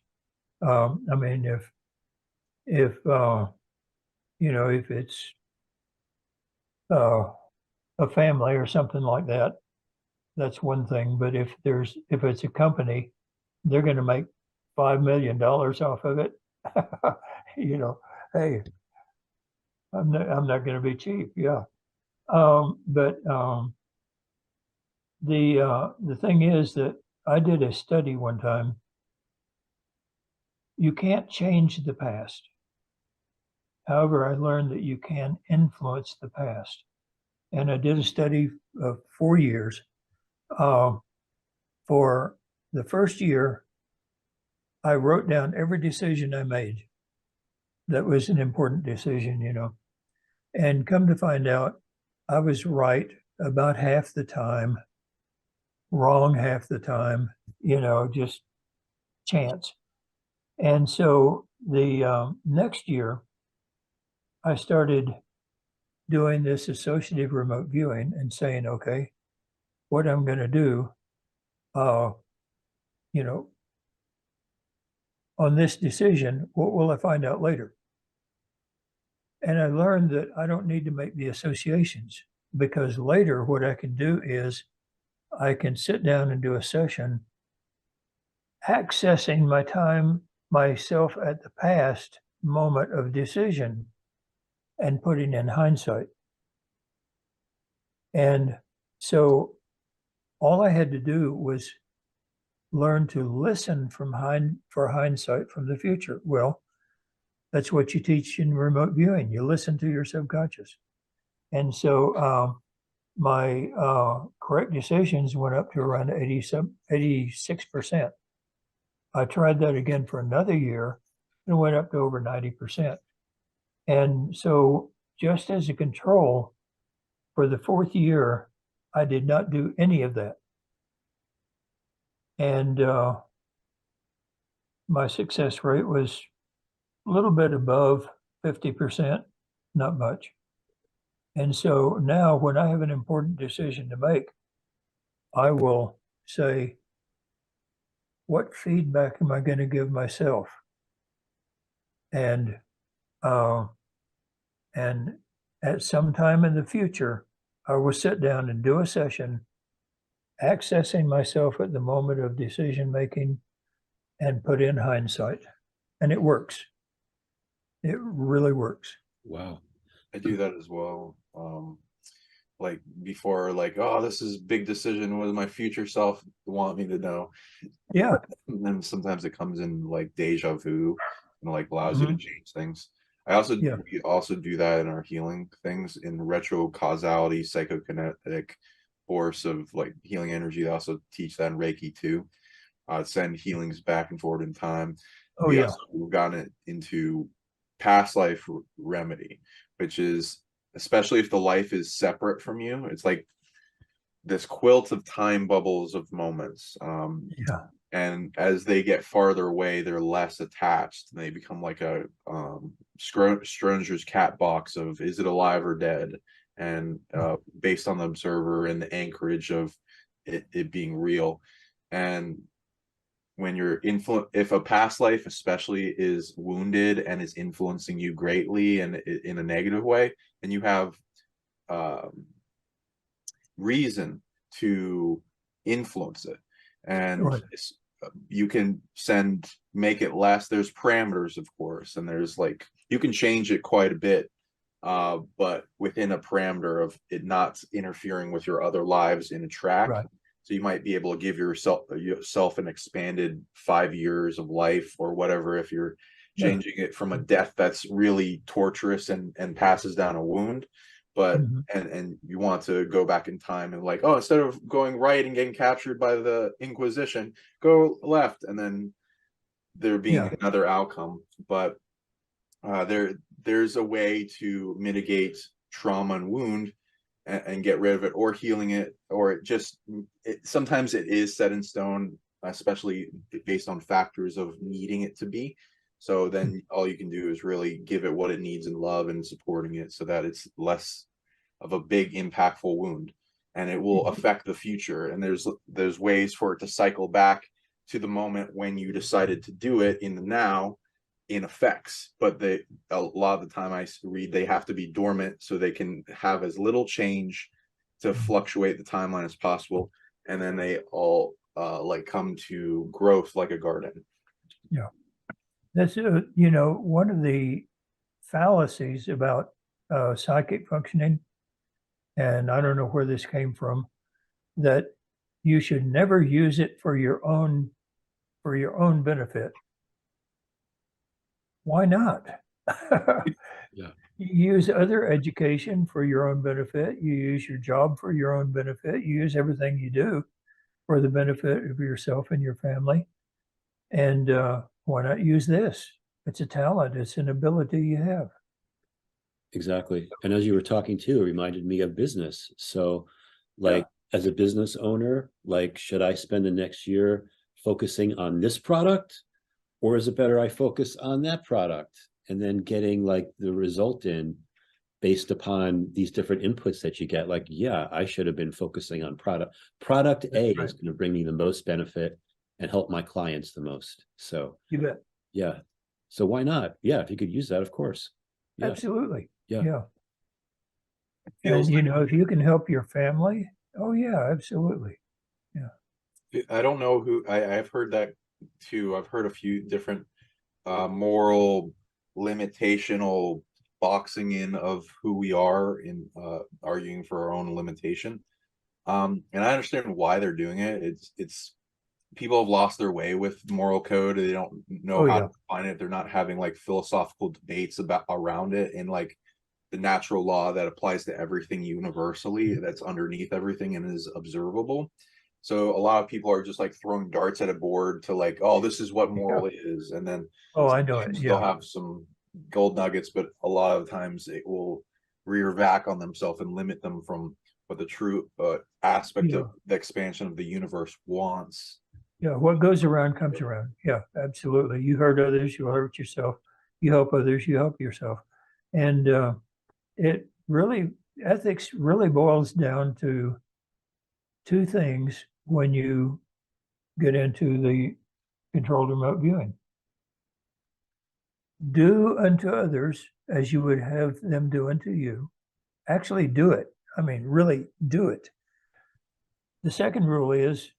I mean, if it's a family or something like that, that's one thing. But if it's a company, they're going to make $5 million off of it. Hey, I'm not going to be cheap. Yeah. But the thing is that I did a study one time. You can't change the past. However, I learned that you can influence the past. And I did a study of 4 years. For the first year, I wrote down every decision I made. That was an important decision, you know. And come to find out, I was right about half the time, wrong half the time, you know, just chance. And so the next year, I started doing this associative remote viewing and saying, okay, what I'm going to do, you know, on this decision, what will I find out later? And I learned that I don't need to make the associations, because later what I can do is I can sit down and do a session accessing myself at the past moment of decision and putting in hindsight. And so all I had to do was learn to listen for hindsight from the future. Well, that's what you teach in remote viewing. You listen to your subconscious. And so my correct decisions went up to around 86%. I tried that again for another year and went up to over 90%. And so just as a control, for the 4th year, I did not do any of that. And my success rate was a little bit above 50%, not much. And so now when I have an important decision to make, I will say, what feedback am I going to give myself? And at some time in the future, I will sit down and do a session accessing myself at the moment of decision making and put in hindsight. And it works. It really works. Wow. I do that as well. Like before, like, oh, this is a big decision. What does my future self want me to know? Yeah. And then sometimes it comes in like deja vu and like allows you to change things. We also do that in our healing things in retro causality, psychokinetic force of like healing energy. They also teach that in Reiki too. Send healings back and forward in time. We've gotten it into past life remedy, which is, especially if the life is separate from you, it's like this quilt of time bubbles of moments. And as they get farther away, they're less attached. And they become like a Schrodinger's cat box of, is it alive or dead? And based on the observer and the anchorage of it being real. And when you're if a past life especially is wounded and is influencing you greatly and in a negative way, and you have reason to influence it, and you can make it less. There's parameters, of course, and there's like, you can change it quite a bit, but within a parameter of it not interfering with your other lives in a track. So you might be able to give yourself an expanded 5 years of life or whatever, if you're changing it from a death that's really torturous and passes down a wound. But and you want to go back in time and like, oh, instead of going right and getting captured by the Inquisition, go left, and then there being another outcome. But there's a way to mitigate trauma and wound and get rid of it, or healing it, or sometimes it is set in stone, especially based on factors of needing it to be. So then all you can do is really give it what it needs in love and supporting it, so that it's less of a big impactful wound, and it will affect the future. And there's ways for it to cycle back to the moment when you decided to do it in the now, in effects. But a lot of the time I read they have to be dormant so they can have as little change to fluctuate the timeline as possible, and then they all like come to growth like a garden. That's one of the fallacies about psychic functioning, and I don't know where this came from, that you should never use it for your own benefit. Why not? Yeah. You use other education for your own benefit. You use your job for your own benefit. You use everything you do for the benefit of yourself and your family. And why not use this? It's a talent. It's an ability you have. Exactly. And as you were talking too, it reminded me of business. So like as a business owner, like should I spend the next year focusing on this product, or is it better I focus on that product and then getting like the result in based upon these different inputs that you get? Like, yeah, I should have been focusing on product A is going to bring me the most benefit and help my clients the most. So you bet. Yeah. So why not? Yeah, if you could use that, of course. Yeah. Absolutely. Yeah. And you know, if you can help your family, oh yeah, absolutely. Yeah. I don't know who I've heard that too. I've heard a few different moral limitational boxing in of who we are in arguing for our own limitation. And I understand why they're doing it. It's people have lost their way with moral code. They don't know how to define it. They're not having like philosophical debates around it, and like the natural law that applies to everything universally, that's underneath everything and is observable. So a lot of people are just like throwing darts at a board to like, oh, this is what moral is. And then I know it. They'll have some gold nuggets, but a lot of times it will rear back on themselves and limit them from what the true aspect of the expansion of the universe wants. Yeah, what goes around comes around. Yeah, absolutely. You hurt others, you hurt yourself. You help others, you help yourself. And ethics really boils down to two things when you get into the controlled remote viewing. Do unto others as you would have them do unto you. Actually do it. I mean, really do it. The second rule is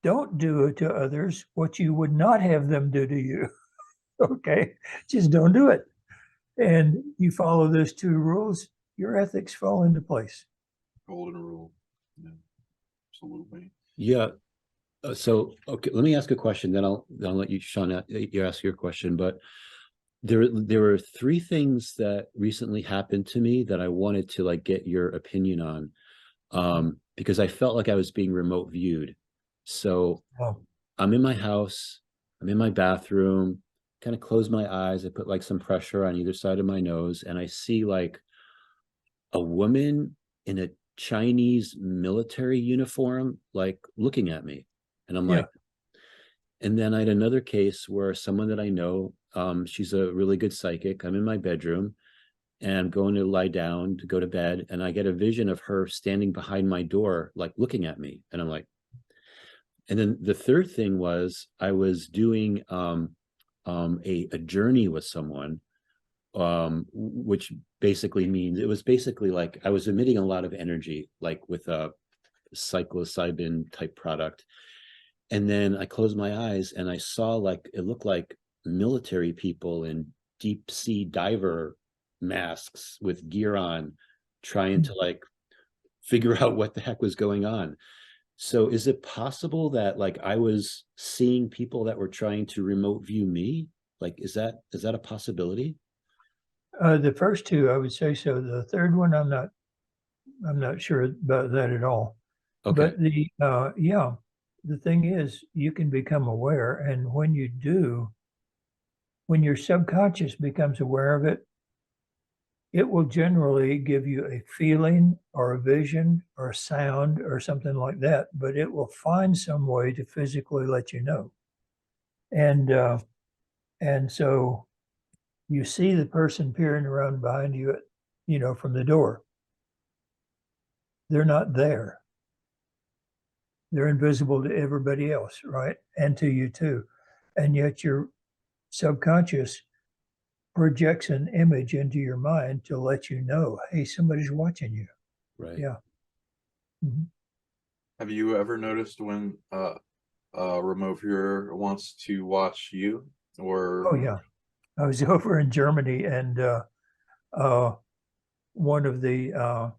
don't do to others what you would not have them do to you. Okay, just don't do it. And you follow those two rules, your ethics fall into place. Golden rule. Yeah, absolutely. Yeah. So, okay, let me ask a question, then I'll let you, Sean, you ask your question. But there were three things that recently happened to me that I wanted to like get your opinion on, because I felt like I was being remote viewed. So I'm in my house, I'm in my bathroom, kind of close my eyes. I put like some pressure on either side of my nose, and I see like a woman in a Chinese military uniform, like looking at me. And I'm like, and then I had another case where someone that I know, she's a really good psychic. I'm in my bedroom and I'm going to lie down to go to bed, and I get a vision of her standing behind my door, like looking at me. And I'm like, and then the third thing was I was doing a journey with someone, which basically means it was basically like I was emitting a lot of energy, like with a psilocybin type product. And then I closed my eyes and I saw like, it looked like military people in deep sea diver masks with gear on, trying to like figure out what the heck was going on. So is it possible that like I was seeing people that were trying to remote view me? Like, is that a possibility? The first two, I would say so. The third one, I'm not sure about that at all. Okay. But the thing is, you can become aware, and when you do, when your subconscious becomes aware of it, it will generally give you a feeling or a vision or a sound or something like that, but it will find some way to physically let you know. And so you see the person peering around behind you, from the door. They're not there. They're invisible to everybody else, right? And to you too. And yet your subconscious projects an image into your mind to let you know, hey, somebody's watching you. Right. Yeah. Have you ever noticed when a remote viewer wants to watch you? Or oh yeah, I was over in Germany, and one of the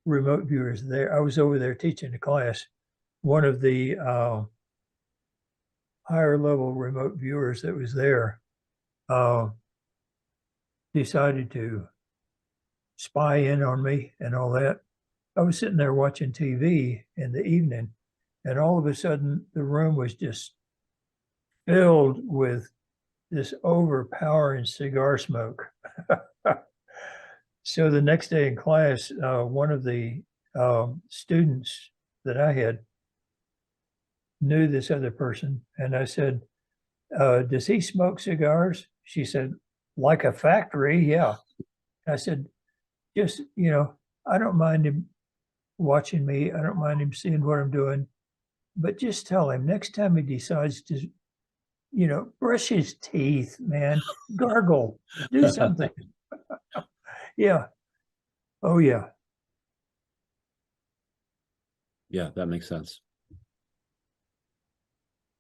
remote viewers there, I was over there teaching a class. One of the higher level remote viewers that was there decided to spy in on me and all that. I was sitting there watching TV in the evening, and all of a sudden the room was just filled with this overpowering cigar smoke. So the next day in class, one of the students that I had knew this other person, and I said, does he smoke cigars? She said, like a factory, yeah. I said, just, I don't mind him watching me. I don't mind him seeing what I'm doing. But just tell him next time he decides to, brush his teeth, man, gargle, do something. Yeah. Oh, yeah. Yeah, that makes sense.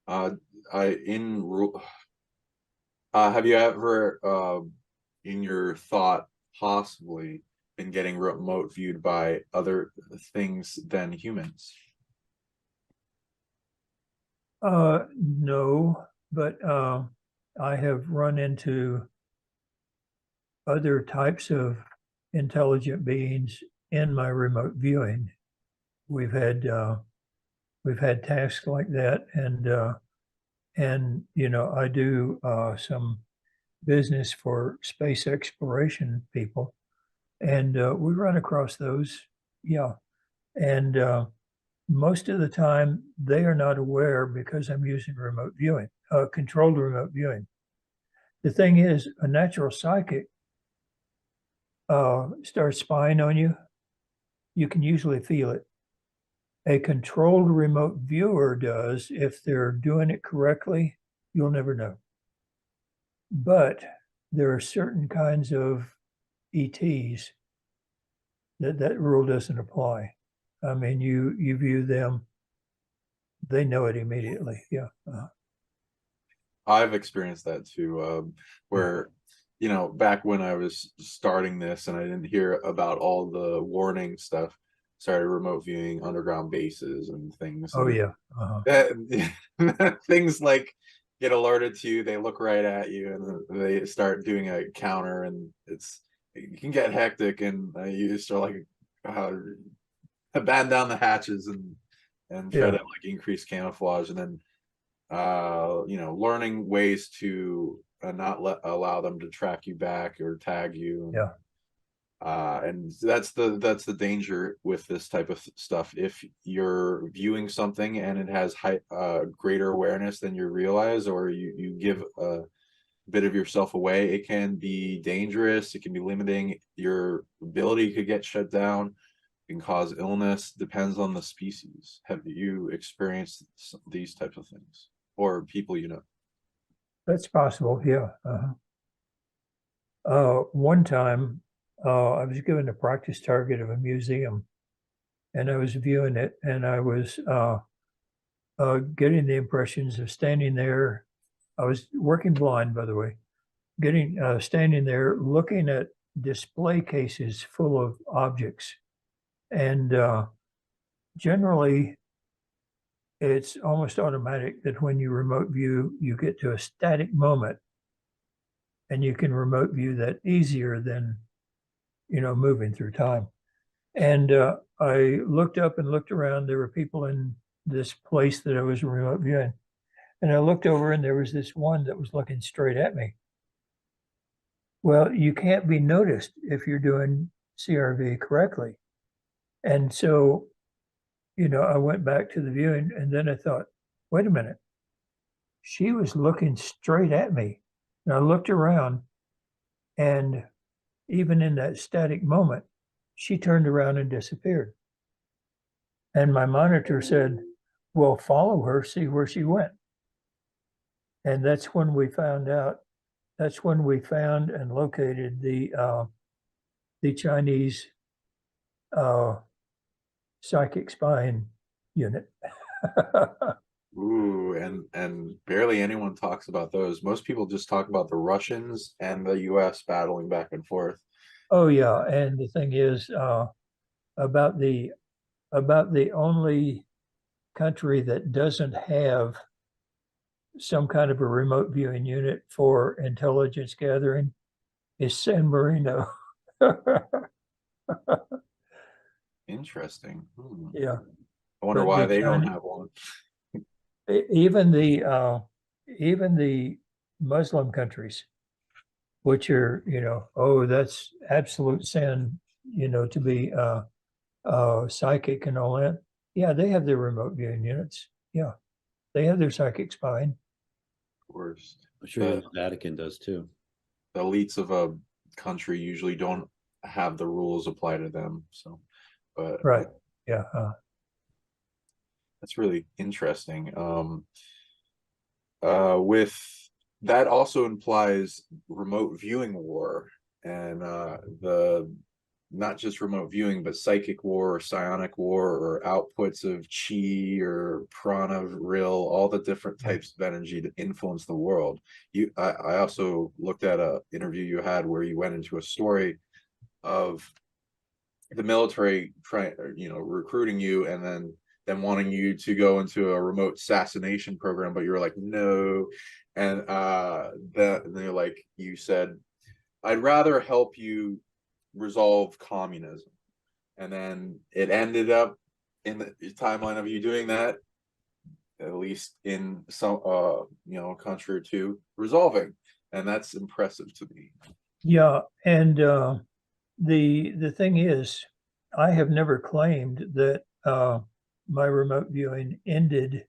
Have you ever, in your thought, possibly been getting remote viewed by other things than humans? No, but I have run into other types of intelligent beings in my remote viewing. We've had tasks like that, and I do some business for space exploration people, and we run across those, yeah, and most of the time they are not aware because I'm using remote viewing, controlled remote viewing. The thing is, a natural psychic starts spying on you, you can usually feel it. A controlled remote viewer does. If they're doing it correctly, you'll never know. But there are certain kinds of ETs that rule doesn't apply. I mean, you view them, they know it immediately. Yeah. I've experienced that too, where, back when I was starting this and I didn't hear about all the warning stuff, started remote viewing underground bases and things. Oh, and yeah. things like get alerted to you, they look right at you, and they start doing a counter, and it can get hectic, and you start like batten down the hatches and try to like increase camouflage, and then learning ways to not allow them to track you back or tag you. Yeah. And that's the danger with this type of stuff. If you're viewing something and it has greater awareness than you realize, or you give a bit of yourself away, it can be dangerous. It can be limiting. Your ability could get shut down. It can cause illness. Depends on the species. Have you experienced these types of things, or people you know? That's possible. Yeah. One time, I was given a practice target of a museum, and I was viewing it, and I was getting the impressions of standing there. I was working blind, by the way, standing there looking at display cases full of objects. And generally, it's almost automatic that when you remote view, you get to a static moment, and you can remote view that easier than moving through time. And I looked up and looked around. There were people in this place that I was remote viewing. And I looked over, and there was this one that was looking straight at me. Well, you can't be noticed if you're doing CRV correctly. And so, I went back to the viewing, and then I thought, wait a minute. She was looking straight at me. And I looked around, and even in that static moment, she turned around and disappeared. And my monitor said, well, follow her, see where she went. And that's when we found and located the Chinese psychic spying unit. Ooh, and barely anyone talks about those. Most people just talk about the Russians and the US battling back and forth. Oh yeah, and the thing is, about the only country that doesn't have some kind of a remote viewing unit for intelligence gathering is San Marino. Interesting. Yeah. I wonder But why the they don't Chinese- have one. even the Muslim countries, which are, oh, that's absolute sin, to be psychic and all that. Yeah, they have their remote viewing units. Yeah, they have their psychic spying. Of course. I'm sure the Vatican does too. The elites of a country usually don't have the rules apply to them. So, but Right. Yeah. that's really interesting. With that also implies remote viewing war, and the not just remote viewing, but psychic war or psionic war or outputs of chi or prana, real, all the different types of energy that influence the world. I also looked at a interview you had where you went into a story of the military recruiting you and then them wanting you to go into a remote assassination program, but you're like, no. And they're like, you said, I'd rather help you resolve communism. And then it ended up in the timeline of you doing that, at least in some country or two, resolving. And that's impressive to me. Yeah. And the thing is, I have never claimed that my remote viewing ended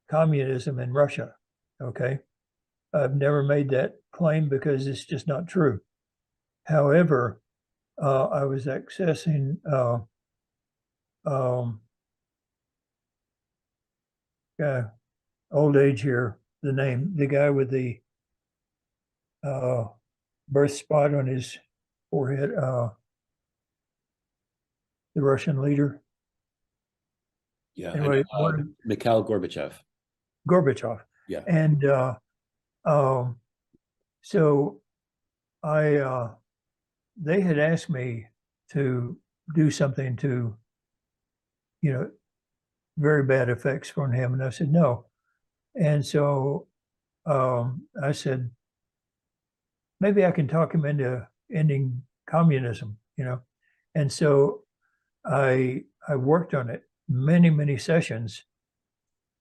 communism in Russia. Okay. I've never made that claim because it's just not true. However, I was accessing old age here, the guy with the birth spot on his forehead, the Russian leader. Yeah. Anyway, Mikhail Gorbachev. Gorbachev. Yeah. And so they had asked me to do something to, very bad effects from him. And I said, no. And so I said, maybe I can talk him into ending communism, And so I worked on it many, many sessions.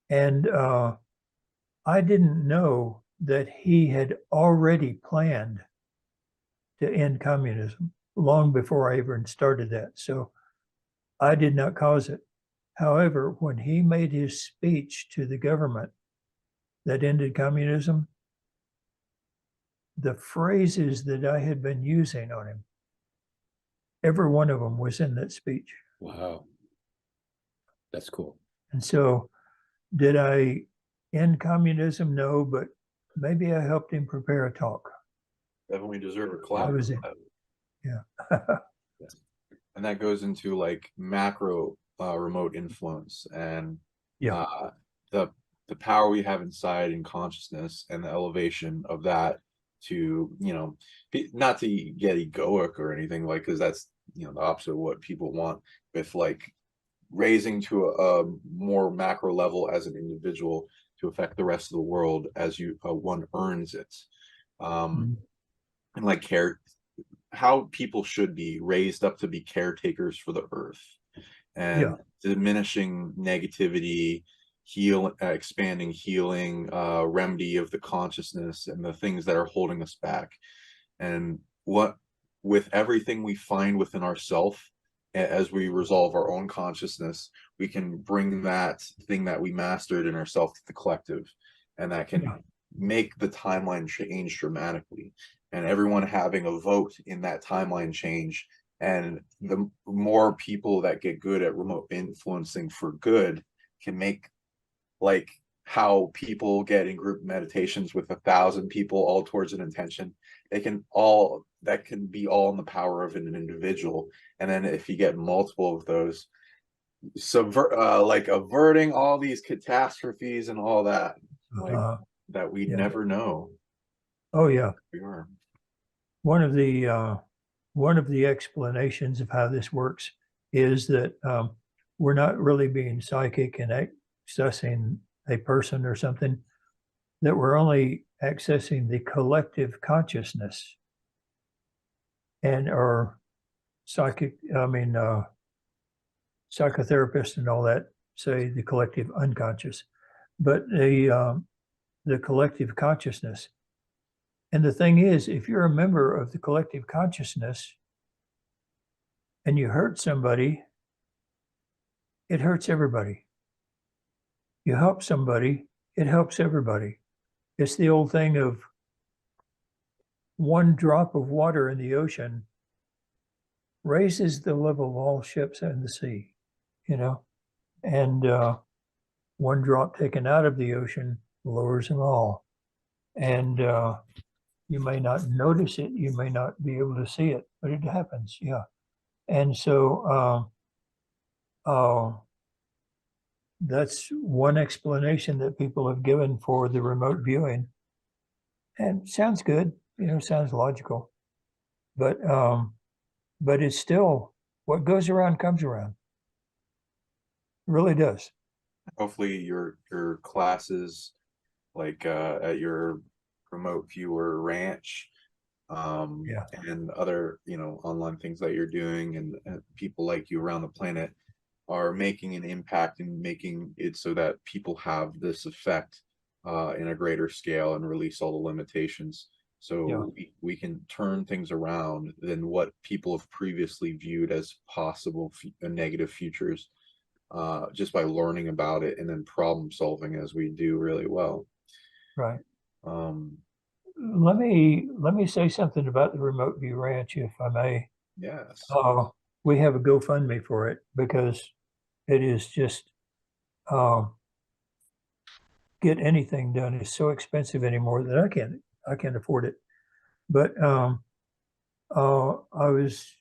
And I didn't know that he had already planned to end communism long before I even started that. So I did not cause it. However, when he made his speech to the government that ended communism, the phrases that I had been using on him, every one of them was in that speech. Wow. That's cool. And so did I end communism? No, but maybe I helped him prepare a talk. Definitely deserve a clap. Yeah. And that goes into like macro remote influence and the power we have inside in consciousness and the elevation of that to, not to get egoic or anything, like, because that's, the opposite of what people want, with like raising to a more macro level as an individual to affect the rest of the world as one earns it. And like how people should be raised up to be caretakers for the earth and diminishing negativity, expanding healing, remedy of the consciousness and the things that are holding us back. And with everything we find within ourselves, as we resolve our own consciousness, we can bring that thing that we mastered in ourselves to the collective, and that can make the timeline change dramatically. And everyone having a vote in that timeline change, and the more people that get good at remote influencing for good can make, like how people get in group meditations with 1,000 people all towards an intention, that can be all in the power of an individual. And then if you get multiple of those, averting all these catastrophes and all that, that we never know. Oh yeah. We are. One of the explanations of how this works is that we're not really being psychic and accessing a person or something, that we're only accessing the collective consciousness and or psychotherapists and all that say the collective unconscious, but the collective consciousness. And the thing is, if you're a member of the collective consciousness and you hurt somebody, it hurts everybody. You help somebody, it helps everybody. It's the old thing of one drop of water in the ocean raises the level of all ships in the sea, you know, and one drop taken out of the ocean lowers them all. And you may not notice it, you may not be able to see it, but it happens, yeah. And so that's one explanation that people have given for the remote viewing. And sounds good, you know, sounds logical, but it's still what goes around comes around. It really does. Hopefully your classes, like at your remote viewer ranch, and other, you know, online things that you're doing, and people like you around the planet are making an impact and making it so that people have this effect in a greater scale and release all the limitations. So we can turn things around than what people have previously viewed as possible negative futures, just by learning about it and then problem solving as we do really well. Right. Let me say something about the Remote View Ranch, if I may. Yes. We have a GoFundMe for it because it is just get anything done is so expensive anymore that I can't afford it. But I was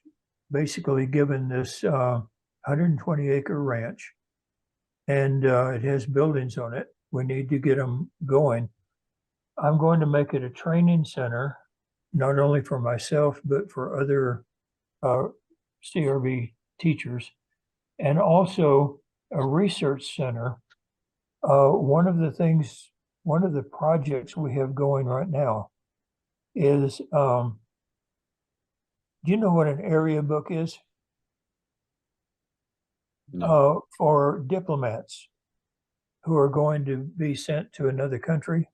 basically given this 120-acre ranch, and it has buildings on it. We need to get them going. I'm going to make it a training center, not only for myself, but for other CRB teachers, and also a research center. One of the projects we have going right now is, do you know what an area book is? No. For diplomats who are going to be sent to another country,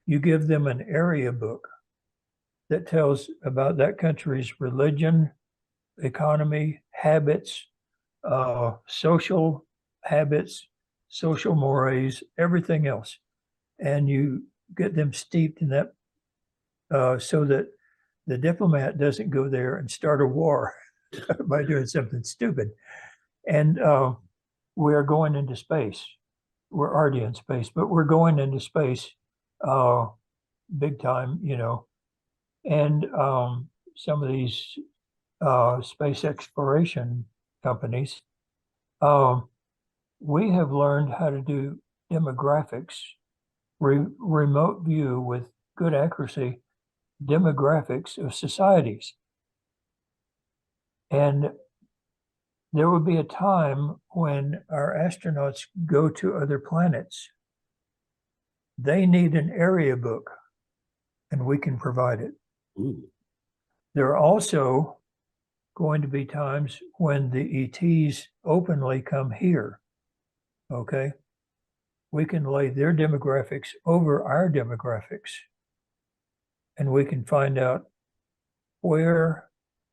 you give them an area book that tells about that country's religion, economy, habits, social habits, social mores, everything else. And you get them steeped in that so that the diplomat doesn't go there and start a war by doing something stupid. And we're going into space. We're already in space, but we're going into space big time, you know. And some of these space exploration companies, we have learned how to do demographics, remote view with good accuracy, demographics of societies. And there will be a time when our astronauts go to other planets. They need an area book, and we can provide it. Ooh. There are also going to be times when the ETs openly come here, okay? We can lay their demographics over our demographics, and we can find out where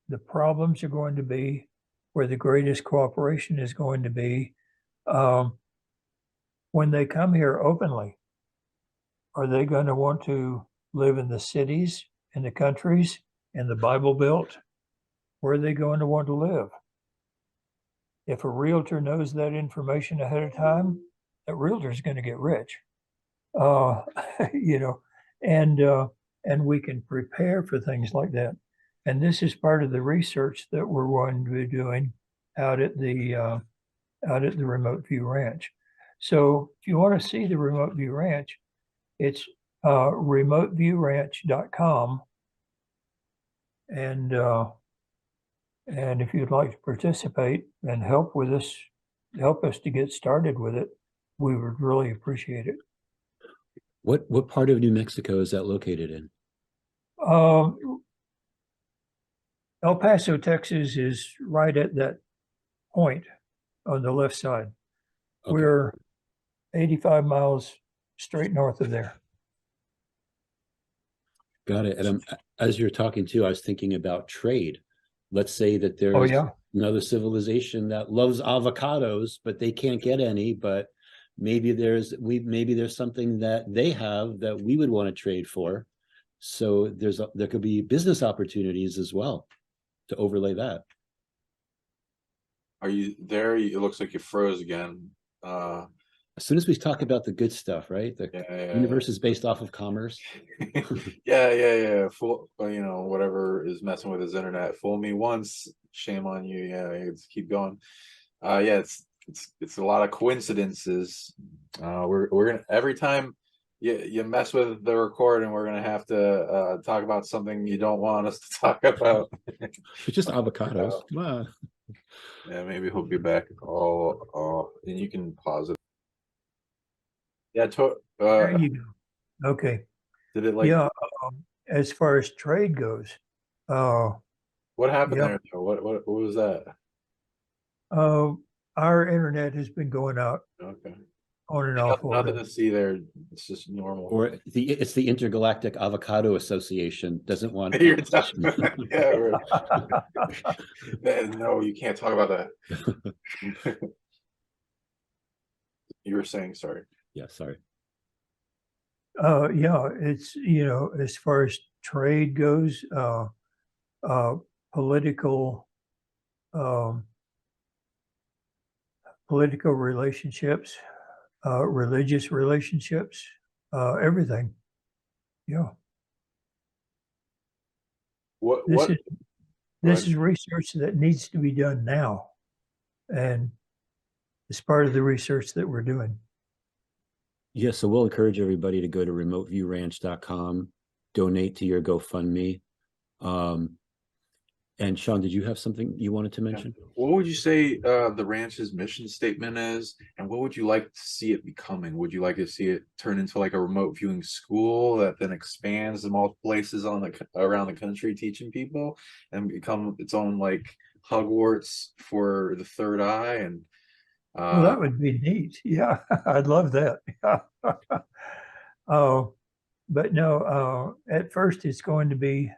the problems are going to be, where the greatest cooperation is going to be. When they come here openly, are they going to want to live in the cities, in the countries, in the Bible Belt? Where are they going to want to live? If a realtor knows that information ahead of time, that realtor is going to get rich, you know, and we can prepare for things like that. And this is part of the research that we're going to be doing out at the Remote View Ranch. So if you want to see the Remote View Ranch, it's remoteviewranch.com. And if you'd like to participate and help us to get started with it, we would really appreciate it. What part of New Mexico is that located in? El Paso, Texas is right at that point on the left side. Okay. We're 85 miles straight north of there. Got it. And as you're talking too, I was thinking about trade. Let's say that Oh, there's yeah. another civilization that loves avocados, but they can't get any. But maybe there's something that they have that we would want to trade for. So there could be business opportunities as well to overlay that. Are you there? It looks like you froze again. As soon as we talk about the good stuff, right? The universe is based off of commerce. yeah. Fool, whatever is messing with his internet. Fool me once, shame on you. Yeah, let's keep going. Yeah, it's a lot of coincidences. We're gonna every time you mess with the recording, we're gonna have to talk about something you don't want us to talk about. It's just avocados. Come on. Yeah, maybe he'll be back. Oh, and you can pause it. Yeah, There you go. Okay. Did it like? Yeah. As far as trade goes, what happened yeah. there? What was that? Our internet has been going out. Okay. On and off. Nothing to see there. It's just normal. Or it's the Intergalactic Avocado Association doesn't want. Yeah, no, you can't talk about that. You were saying, sorry. Yeah, sorry. Yeah, it's, as far as trade goes, political relationships, religious relationships, everything. Yeah. This is research that needs to be done now, and it's part of the research that we're doing. Yeah, so we'll encourage everybody to go to remoteviewranch.com, donate to your GoFundMe. And Sean, did you have something you wanted to mention? What would you say the ranch's mission statement is, and what would you like to see it becoming? Would you like to see it turn into like a remote viewing school that then expands to multiple places around the country teaching people and become its own like Hogwarts for the third eye? And well, that would be neat. Yeah, I'd love that. But no, at first it's going to be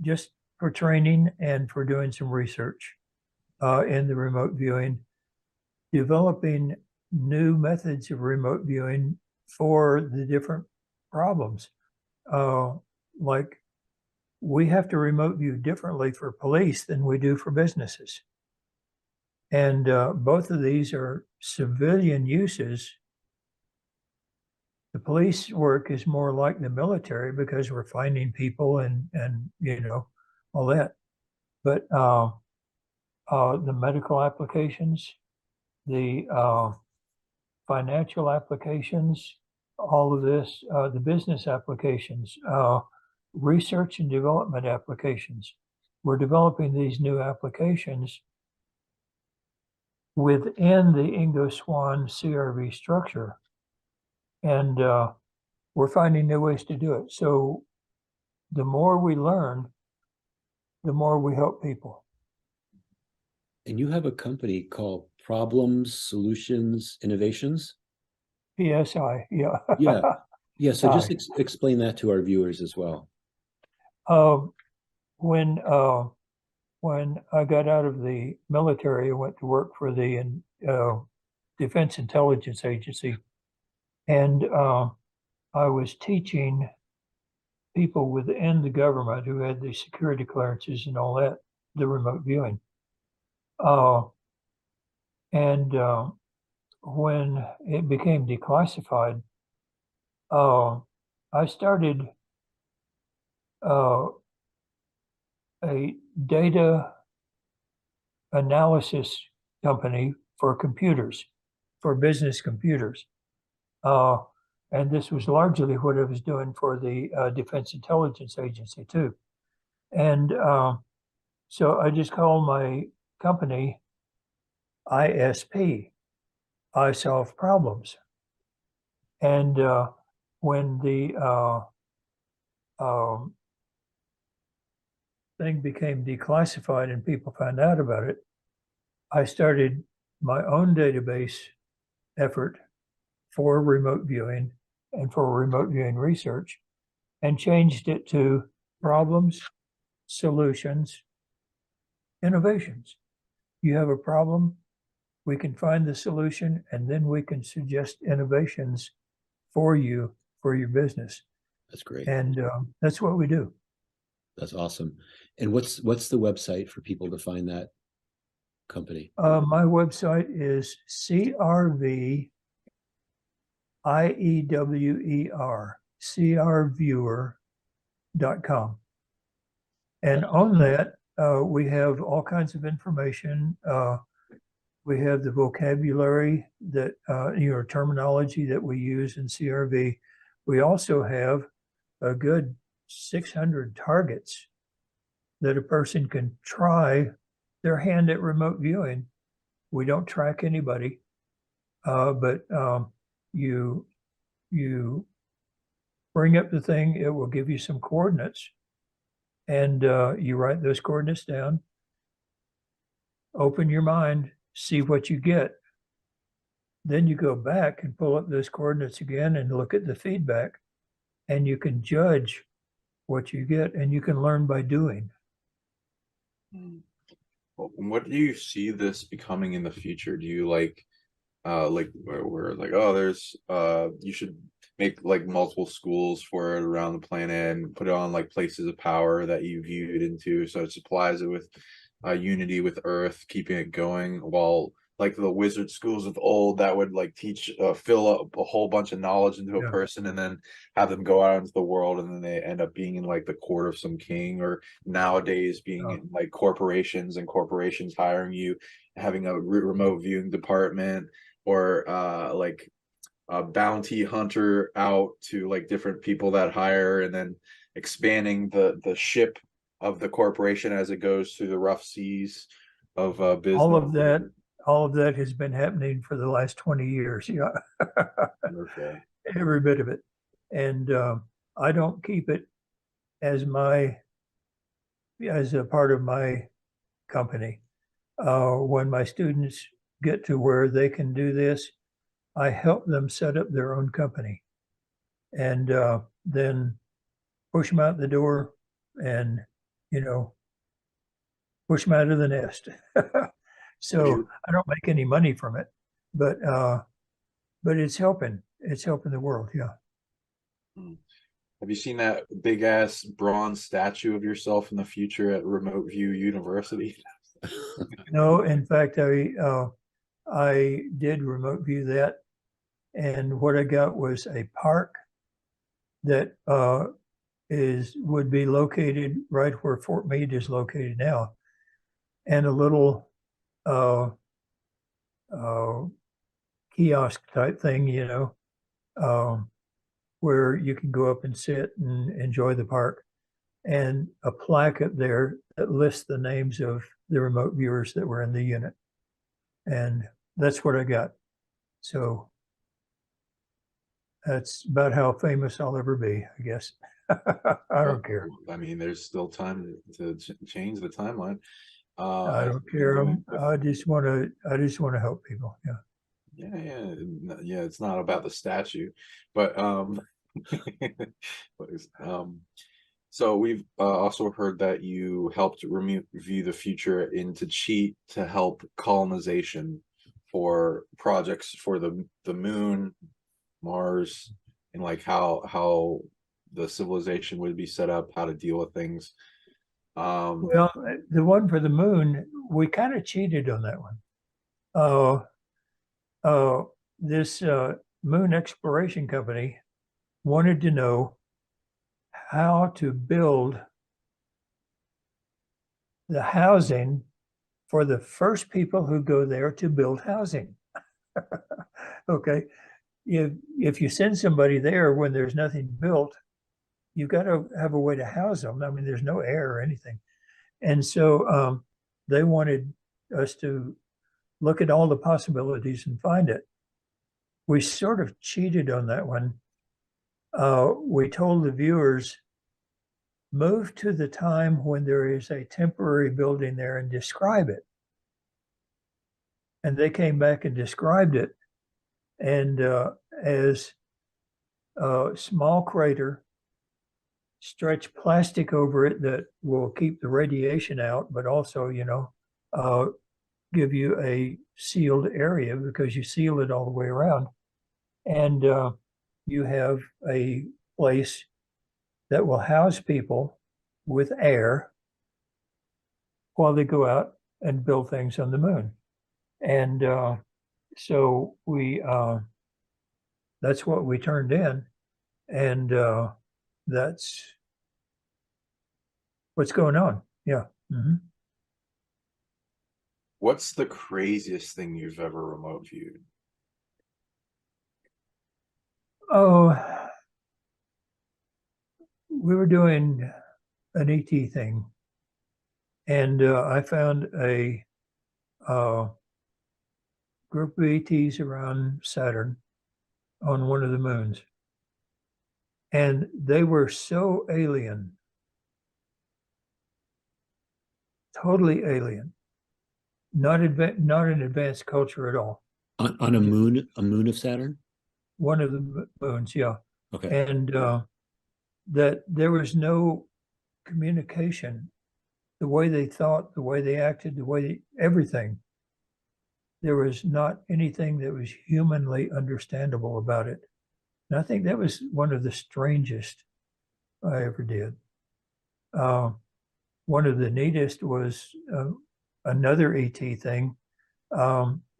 just for training and for doing some research in the remote viewing, developing new methods of remote viewing for the different problems. Like we have to remote view differently for police than we do for businesses. And both of these are civilian uses. The police work is more like the military because we're finding people and all that. But the medical applications, the financial applications, all of this, the business applications, research and development applications. We're developing these new applications within the Ingo Swann CRV structure. And we're finding new ways to do it. So the more we learn, the more we help people. And you have a company called Problems, Solutions, Innovations? PSI, yeah. Yeah, so just explain that to our viewers as well. When I got out of the military, I went to work for the Defense Intelligence Agency. And I was teaching people within the government who had the security clearances and all that, the remote viewing. When it became declassified, I started a data analysis company for computers, for business computers. And this was largely what I was doing for the Defense Intelligence Agency too. And so I just called my company ISP, I Solve Problems. And when the thing became declassified and people found out about it, I started my own database effort for remote viewing and for remote viewing research, and changed it to problems, solutions, innovations. You have a problem, we can find the solution, and then we can suggest innovations for you, for your business. That's great. And that's what we do. That's awesome. And what's the website for people to find that company? My website is crviewer.com. And on that, we have all kinds of information. We have the vocabulary that, terminology that we use in CRV. We also have a good 600 targets that a person can try their hand at remote viewing. We don't track anybody, but you bring up the thing, it will give you some coordinates, and you write those coordinates down, open your mind, see what you get. Then you go back and pull up those coordinates again and look at the feedback, and you can judge what you get, and you can learn by doing. What do you see this becoming in the future? Do you like we're like, oh, there's you should make like multiple schools for it around the planet and put it on like places of power that you viewed into, so it supplies it with unity with Earth, keeping it going, while like the wizard schools of old that would like teach fill up a whole bunch of knowledge into a person and then have them go out into the world, and then they end up being in like the court of some king, or nowadays being in like corporations, and corporations hiring you, having a remote viewing department, or like a bounty hunter out to like different people that hire, and then expanding the ship of the corporation as it goes through the rough seas of business. All of that has been happening for the last 20 years. Yeah. Okay. Every bit of it. And I don't keep it as a part of my company. When my students get to where they can do this, I help them set up their own company, and then push them out the door and, push them out of the nest. So I don't make any money from it, but it's helping. It's helping the world. Yeah. Have you seen that big ass bronze statue of yourself in the future at Remote View University? No, in fact, I did remote view that, and what I got was a park that would be located right where Fort Meade is located now, and a little kiosk type thing, where you can go up and sit and enjoy the park, and a plaque up there that lists the names of the remote viewers that were in the unit. And that's what I got. So that's about how famous I'll ever be, I guess. I don't care. I mean, there's still time to change the timeline. I don't care. I just want to help people. Yeah. Yeah. It's not about the statue, but so we've also heard that you helped view the future into cheat to help colonization for projects for the moon, Mars, and like how the civilization would be set up, how to deal with things. Well, the one for the moon, we kind of cheated on that one. This moon exploration company wanted to know how to build the housing for the first people who go there to build housing. Okay. If you send somebody there when there's nothing built, you've got to have a way to house them. I mean, there's no air or anything. And so they wanted us to look at all the possibilities and find it. We sort of cheated on that one. We told the viewers move to the time when there is a temporary building there and describe it. And they came back and described it, and as a small crater, stretch plastic over it that will keep the radiation out, but also, give you a sealed area because you seal it all the way around. And you have a place that will house people with air while they go out and build things on the moon. And so that's what we turned in. And that's what's going on. Yeah. Mm-hmm. What's the craziest thing you've ever remote viewed? Oh, we were doing an ET thing, and I found a group of ETs around Saturn on one of the moons. And they were so alien, totally alien, not an advanced culture at all. On a moon of Saturn? One of the moons, yeah. Okay. And that there was no communication, the way they thought, the way they acted, everything. There was not anything that was humanly understandable about it. And I think that was one of the strangest I ever did. One of the neatest was another ET thing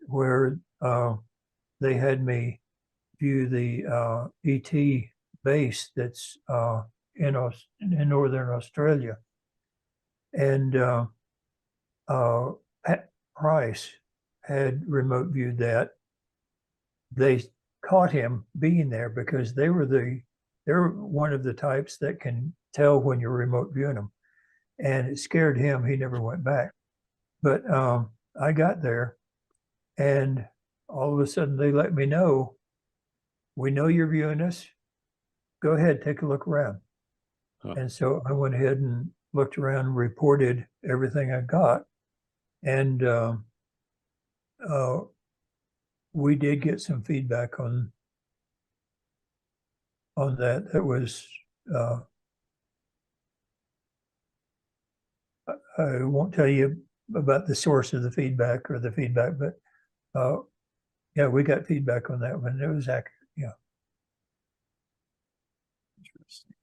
where they had me view the ET base that's in northern Australia. And Pat Price had remote viewed that. They caught him being there because they're one of the types that can tell when you're remote viewing them. And it scared him. He never went back. But I got there, and all of a sudden they let me know, we know you're viewing us. Go ahead, take a look around. Huh. And so I went ahead and looked around and reported everything I got. And we did get some feedback on that. That was I won't tell you about the source of the feedback, but yeah, we got feedback on that one. It was accurate. Yeah. Interesting.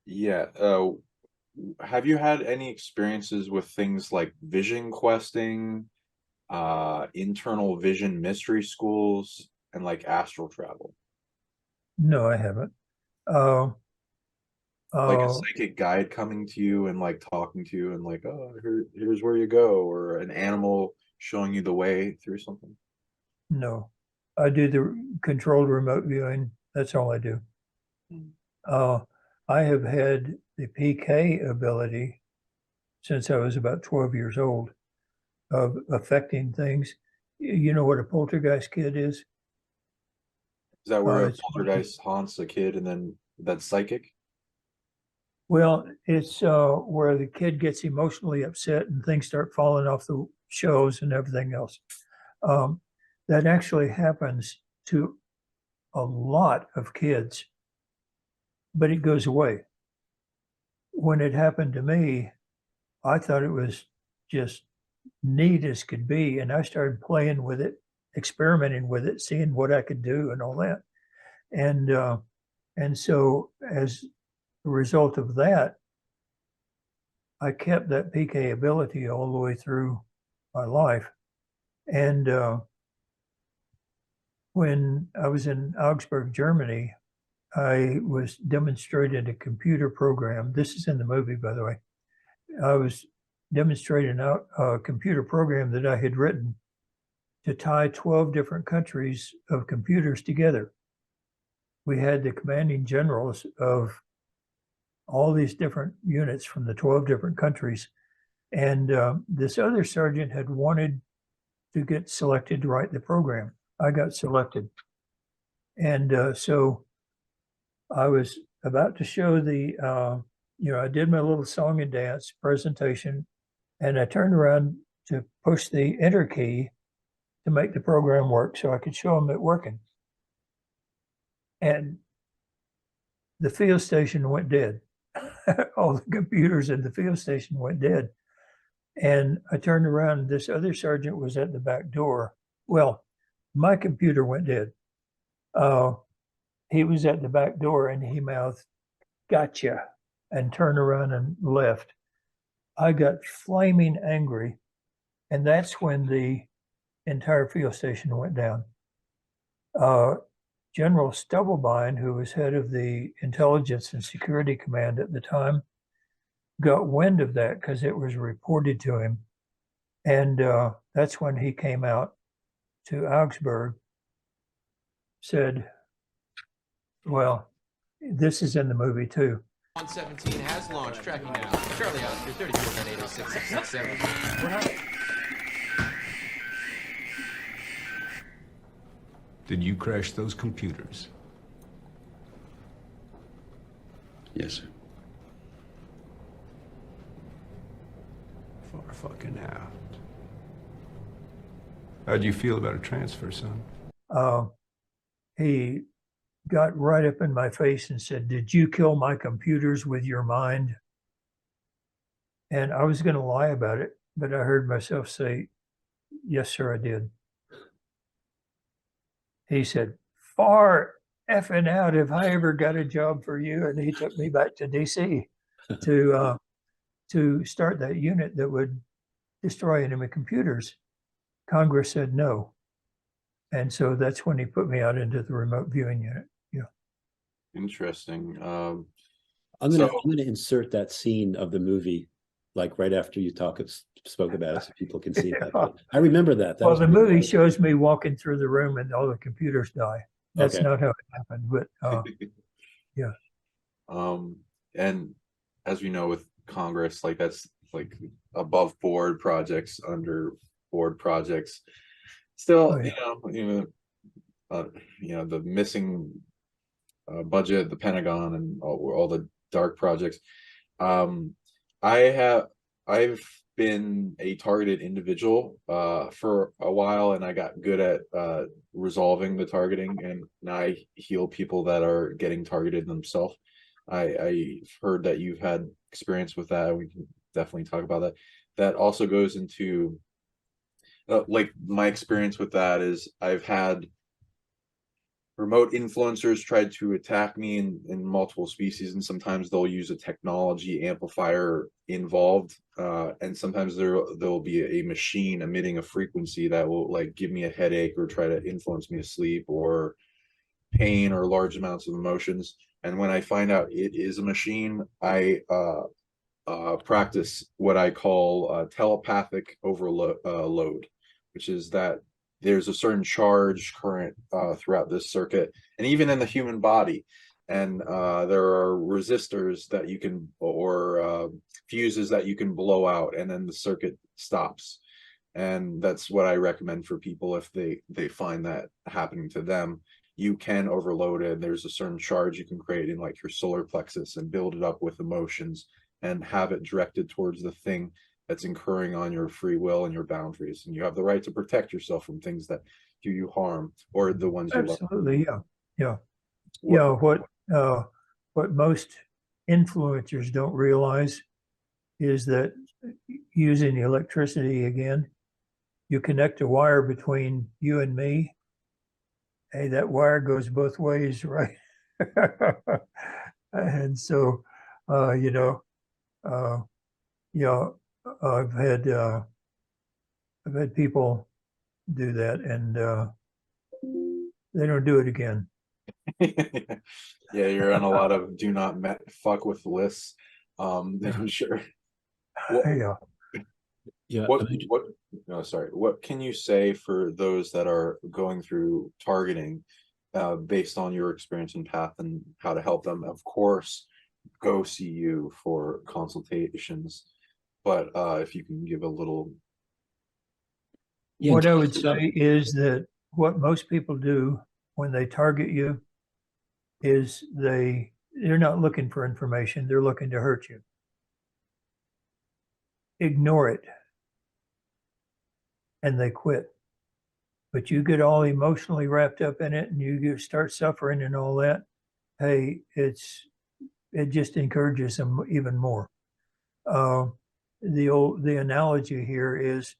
Yeah. Have you had any experiences with things like vision questing, internal vision mystery schools, and like astral travel? No, I haven't. Like a psychic guide coming to you and like talking to you and like, oh, here's where you go, or an animal showing you the way through something? No, I do the controlled remote viewing. That's all I do. I have had the PK ability since I was about 12 years old of affecting things. You know what a poltergeist kid is? Is that where a poltergeist haunts a kid and then that's psychic? Well, it's where the kid gets emotionally upset and things start falling off the shelves and everything else. That actually happens to a lot of kids, but it goes away. When it happened to me, I thought it was just neat as could be, and I started playing with it, experimenting with it, seeing what I could do and all that. And so as a result of that, I kept that PK ability all the way through my life. And when I was in Augsburg, Germany, I was demonstrated a computer program. This is in the movie, by the way. I was demonstrating out a computer program that I had written to tie 12 different countries of computers together. We had the commanding generals of all these different units from the 12 different countries. And this other sergeant had wanted to get selected to write the program. I got selected. And so I was about to show the, I did my little song and dance presentation, and I turned around to push the enter key to make the program work so I could show them it working. And the field station went dead. All the computers in the field station went dead. And I turned around, and this other sergeant was at the back door. Well, my computer went dead. He was at the back door, and he mouthed, "Gotcha," and turned around and left. I got flaming angry, and that's when the entire field station went down. General Stubblebine, who was head of the Intelligence and Security Command at the time, got wind of that because it was reported to him. And that's when he came out to Augsburg, said, well, this is in the movie too. 117 has launched, tracking now. Charlie Oscar, 34.80667. Did you crash those computers? Yes, sir. Far fucking out. How'd you feel about a transfer, son? He got right up in my face and said, "Did you kill my computers with your mind?" And I was going to lie about it, but I heard myself say, "Yes, sir, I did." He said, "Far effing out if I ever got a job for you." And he took me back to DC to start that unit that would destroy enemy computers. Congress said no. And so that's when he put me out into the remote viewing unit. Yeah. Interesting. I'm gonna insert that scene of the movie, like right after you spoke about it, so people can see that. But I remember that. Well, the movie shows me walking through the room and all the computers die. That's Okay. not how it happened, but yeah. And as we know with Congress, like that's like above board projects, under board projects. Still, Oh, yeah. The missing budget, the Pentagon, and all the dark projects. I've been a targeted individual for a while, and I got good at resolving the targeting, and now I heal people that are getting targeted themselves. I've heard that you've had experience with that. We can definitely talk about that. That also goes into like my experience with that is I've had remote influencers tried to attack me in multiple species, and sometimes they'll use a technology amplifier involved, and sometimes there'll be a machine emitting a frequency that will like give me a headache or try to influence me to sleep or pain or large amounts of emotions. And when I find out it is a machine, I practice what I call telepathic overload, which is that there's a certain charge current throughout this circuit and even in the human body. And there are resistors that you can, or fuses that you can blow out, and then the circuit stops. And that's what I recommend for people if they find that happening to them. You can overload it. There's a certain charge you can create in like your solar plexus and build it up with emotions and have it directed towards the thing that's incurring on your free will and your boundaries. And you have the right to protect yourself from things that do you harm or the ones you love. Absolutely, yeah. What most influencers don't realize is that using electricity again, you connect a wire between you and me. Hey, that wire goes both ways, right? And so, I've had people do that, and they don't do it again. Yeah, you're on a lot of do not fuck with lists. I'm sure. What can you say for those that are going through targeting based on your experience and path and how to help them? Of course, go see you for consultations, but if you can give a little. What I would say is that what most people do when they target you is they they're not looking for information. They're looking to hurt you. Ignore it. And they quit. But you get all emotionally wrapped up in it and start suffering and all that. Hey, it just encourages them even more. The analogy here is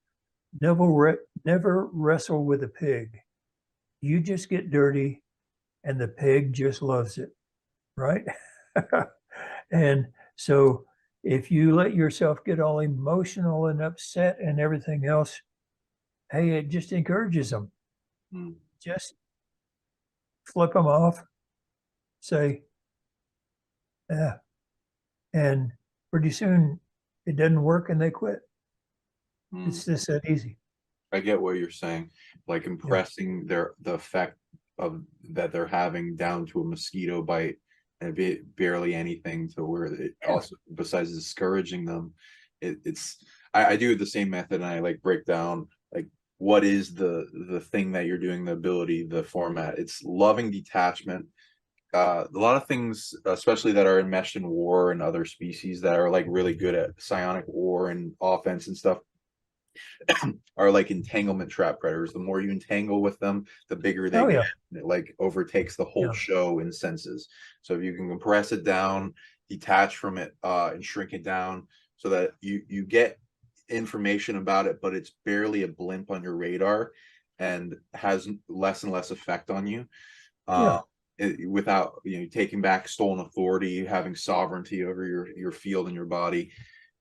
never wrestle with a pig. You just get dirty and the pig just loves it, right? And so if you let yourself get all emotional and upset and everything else, hey, it just encourages them. Just flip them off, say, yeah. And pretty soon it doesn't work and they quit. It's just that easy. I get what you're saying, like impressing the effect of that they're having down to a mosquito bite and barely anything, to where it also, besides discouraging them, I do the same method, and I like break down like what is the thing that you're doing, the ability, the format. It's loving detachment. A lot of things, especially that are enmeshed in war and other species that are like really good at psionic war and offense and stuff, are like entanglement trap predators. The more you entangle with them, the bigger they get. It like overtakes the whole show in senses. So if you can compress it down, detach from it, and shrink it down so that you get information about it, but it's barely a blimp on your radar and has less and less effect on you. Without taking back stolen authority, having sovereignty over your field and your body,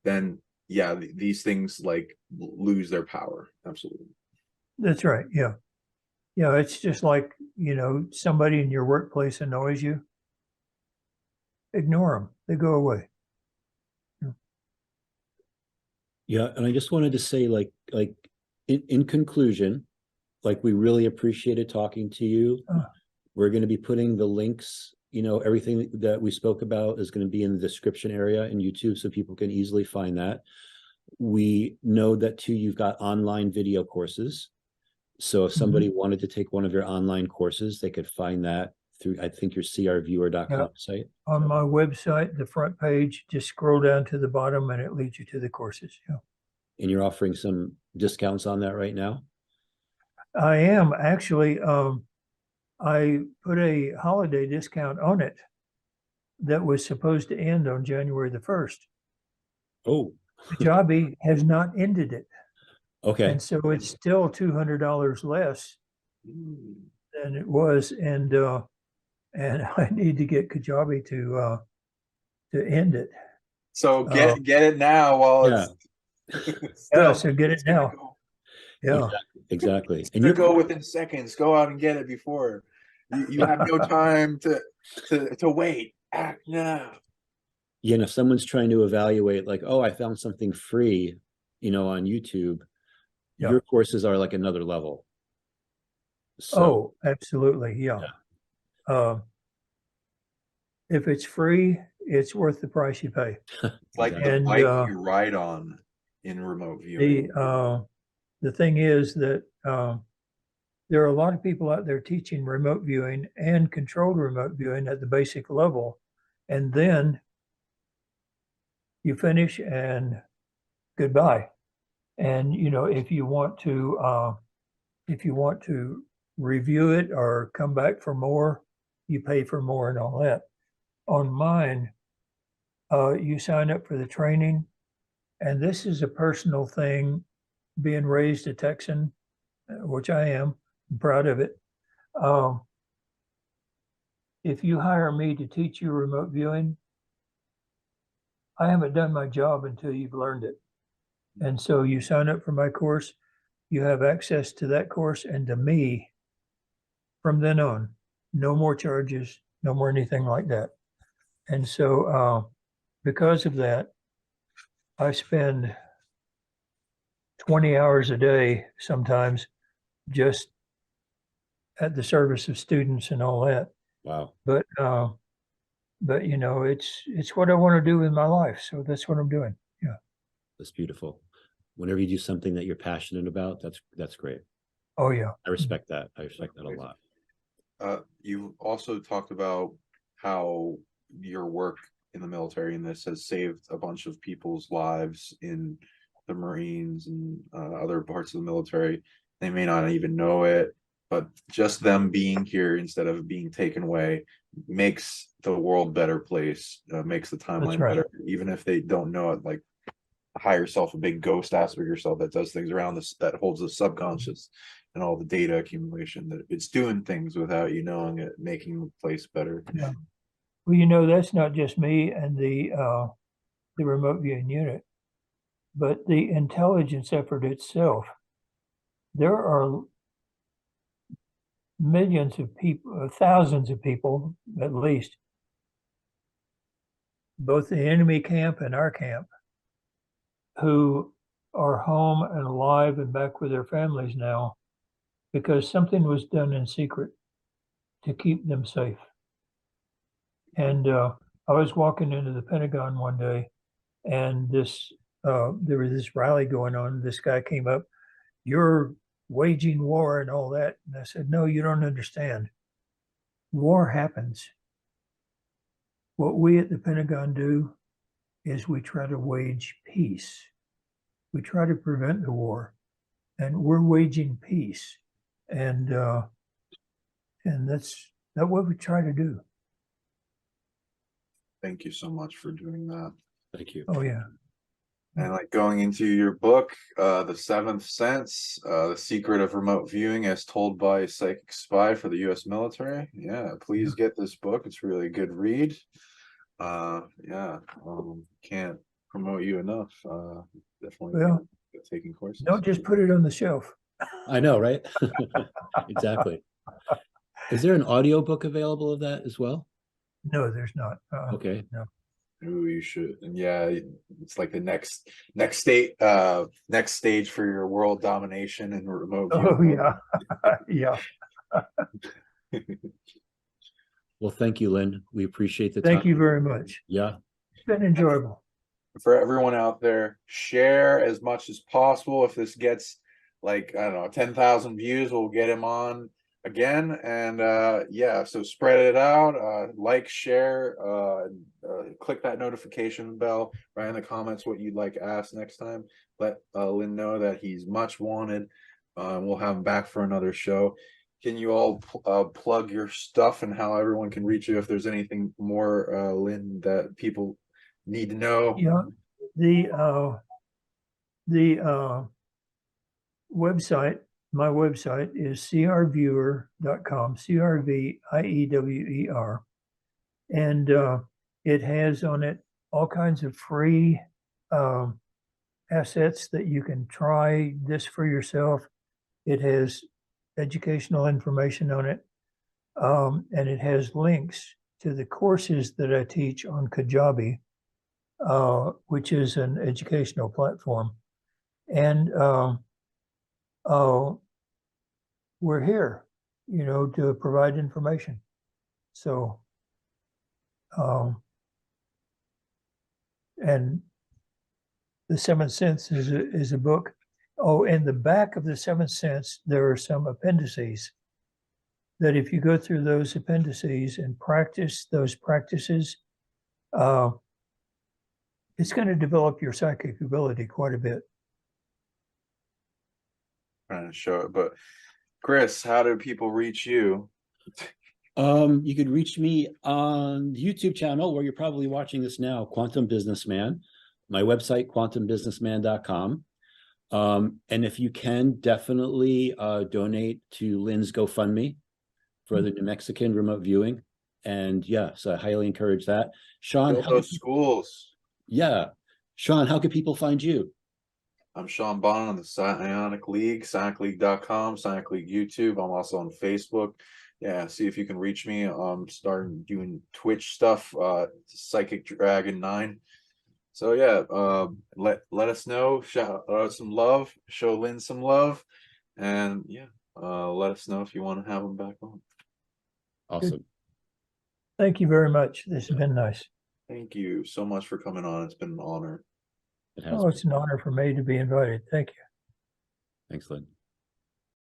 then these things like lose their power. Absolutely. That's right. Yeah. It's just like, somebody in your workplace annoys you. Ignore them. They go away. Yeah. And I just wanted to say, like in conclusion, like, we really appreciated talking to you. We're going to be putting the links, everything that we spoke about is going to be in the description area in YouTube, so people can easily find that. We know that too, you've got online video courses. So if somebody wanted to take one of your online courses, they could find that through, I think, your crviewer.com site. On my website, the front page, just scroll down to the bottom and it leads you to the courses. And you're offering some discounts on that right now? I am actually. I put a holiday discount on it that was supposed to end on January the 1st. Oh. Kajabi has not ended it. Okay. And so it's still $200 less than it was. And I need to get Kajabi to end it. So get it now while it's so get it now. Yeah, exactly. And you go within seconds. Go out and get it before you have no time to wait. Act now. Yeah, and if someone's trying to evaluate, like, oh, I found something free, on YouTube, your courses are like another level. So, absolutely, if it's free, it's worth the price you pay. It's like the bike you ride on in remote viewing. The thing is that there are a lot of people out there teaching remote viewing and controlled remote viewing at the basic level, and then you finish and goodbye. And if you want to review it or come back for more, you pay for more and all that. On mine, you sign up for the training, and this is a personal thing. Being raised a Texan, which I am, I'm proud of it. If you hire me to teach you remote viewing, I haven't done my job until you've learned it. And so you sign up for my course, you have access to that course and to me from then on. No more charges, no more anything like that. And so because of that, I spend 20 hours a day sometimes just at the service of students and all that. Wow. But it's what I want to do with my life. So that's what I'm doing. Yeah. That's beautiful. Whenever you do something that you're passionate about, that's great. Oh yeah. I respect that. I respect that a lot. You also talked about how your work in the military, and this has saved a bunch of people's lives in the Marines and other parts of the military. They may not even know it, but just them being here instead of being taken away makes the world a better place, makes the timeline right. better, even if they don't know it. Like, hire yourself a big ghost aspect of yourself that does things around this, that holds the subconscious and all the data accumulation, that it's doing things without you knowing it, making the place better. Yeah. Well, you know, that's not just me and the remote viewing unit, but the intelligence effort itself. There are millions of people, thousands of people at least, both the enemy camp and our camp, who are home and alive and back with their families now because something was done in secret to keep them safe. And I was walking into the Pentagon one day, and this there was this rally going on. This guy came up, "You're waging war and all that." And I said, "No, you don't understand. War happens. What we at the Pentagon do is we try to wage peace. We try to prevent the war, and we're waging peace. And that's what we try to do." Thank you so much for doing that. Thank you. Oh yeah. And like going into your book, The Seventh Sense, The Secret of Remote Viewing as told by a psychic spy for the US military. Yeah, please get this book. It's really a good read. Can't promote you enough. Definitely taking courses. Don't just put it on the shelf. I know, right? Exactly. Is there an audiobook available of that as well? No, there's not. Okay. No. Ooh, you should. And yeah, it's like the next stage for your world domination and remote viewing. Oh yeah. Yeah. Well, thank you, Lyn. We appreciate the time. Thank you very much. Yeah. It's been enjoyable. For everyone out there, share as much as possible. If this gets like, I don't know, 10,000 views, we'll get him on again. And so spread it out, like, share, click that notification bell, write in the comments what you'd like asked next time. Let Lyn know that he's much wanted. We'll have him back for another show. Can you all plug your stuff and how everyone can reach you if there's anything more, Lyn, that people need to know? Yeah, the website, my website is crviewer.com, CRVIEWER, and it has on it all kinds of free assets that you can try this for yourself. It has educational information on it, and it has links to the courses that I teach on Kajabi, which is an educational platform. And we're here, to provide information. So, and The Seventh Sense is a book. Oh, in the back of The Seventh Sense, there are some appendices that if you go through those appendices and practice those practices, it's going to develop your psychic ability quite a bit. Trying to show it, but Chris, how do people reach you? You could reach me on the YouTube channel where you're probably watching this now, Quantum Businessman. My website, quantumbusinessman.com. And if you can, definitely donate to Lyn's GoFundMe for the New Mexican remote viewing. And yeah, so I highly encourage that. Sean, Build those schools. Yeah. Sean, how can people find you? I'm Sean Bonham on the Psionic League, psionicleague.com, Psionic League YouTube. I'm also on Facebook. Yeah, see if you can reach me. I'm starting doing Twitch stuff, Psychic Dragon 9. So yeah, let us know, shout out some love, show Lyn some love, and yeah, let us know if you want to have him back on. Awesome. Good. Thank you very much. This has been nice. Thank you so much for coming on. It's been an honor. It has Oh, it's an honor for me to be invited. Thank you. Thanks, Lyn.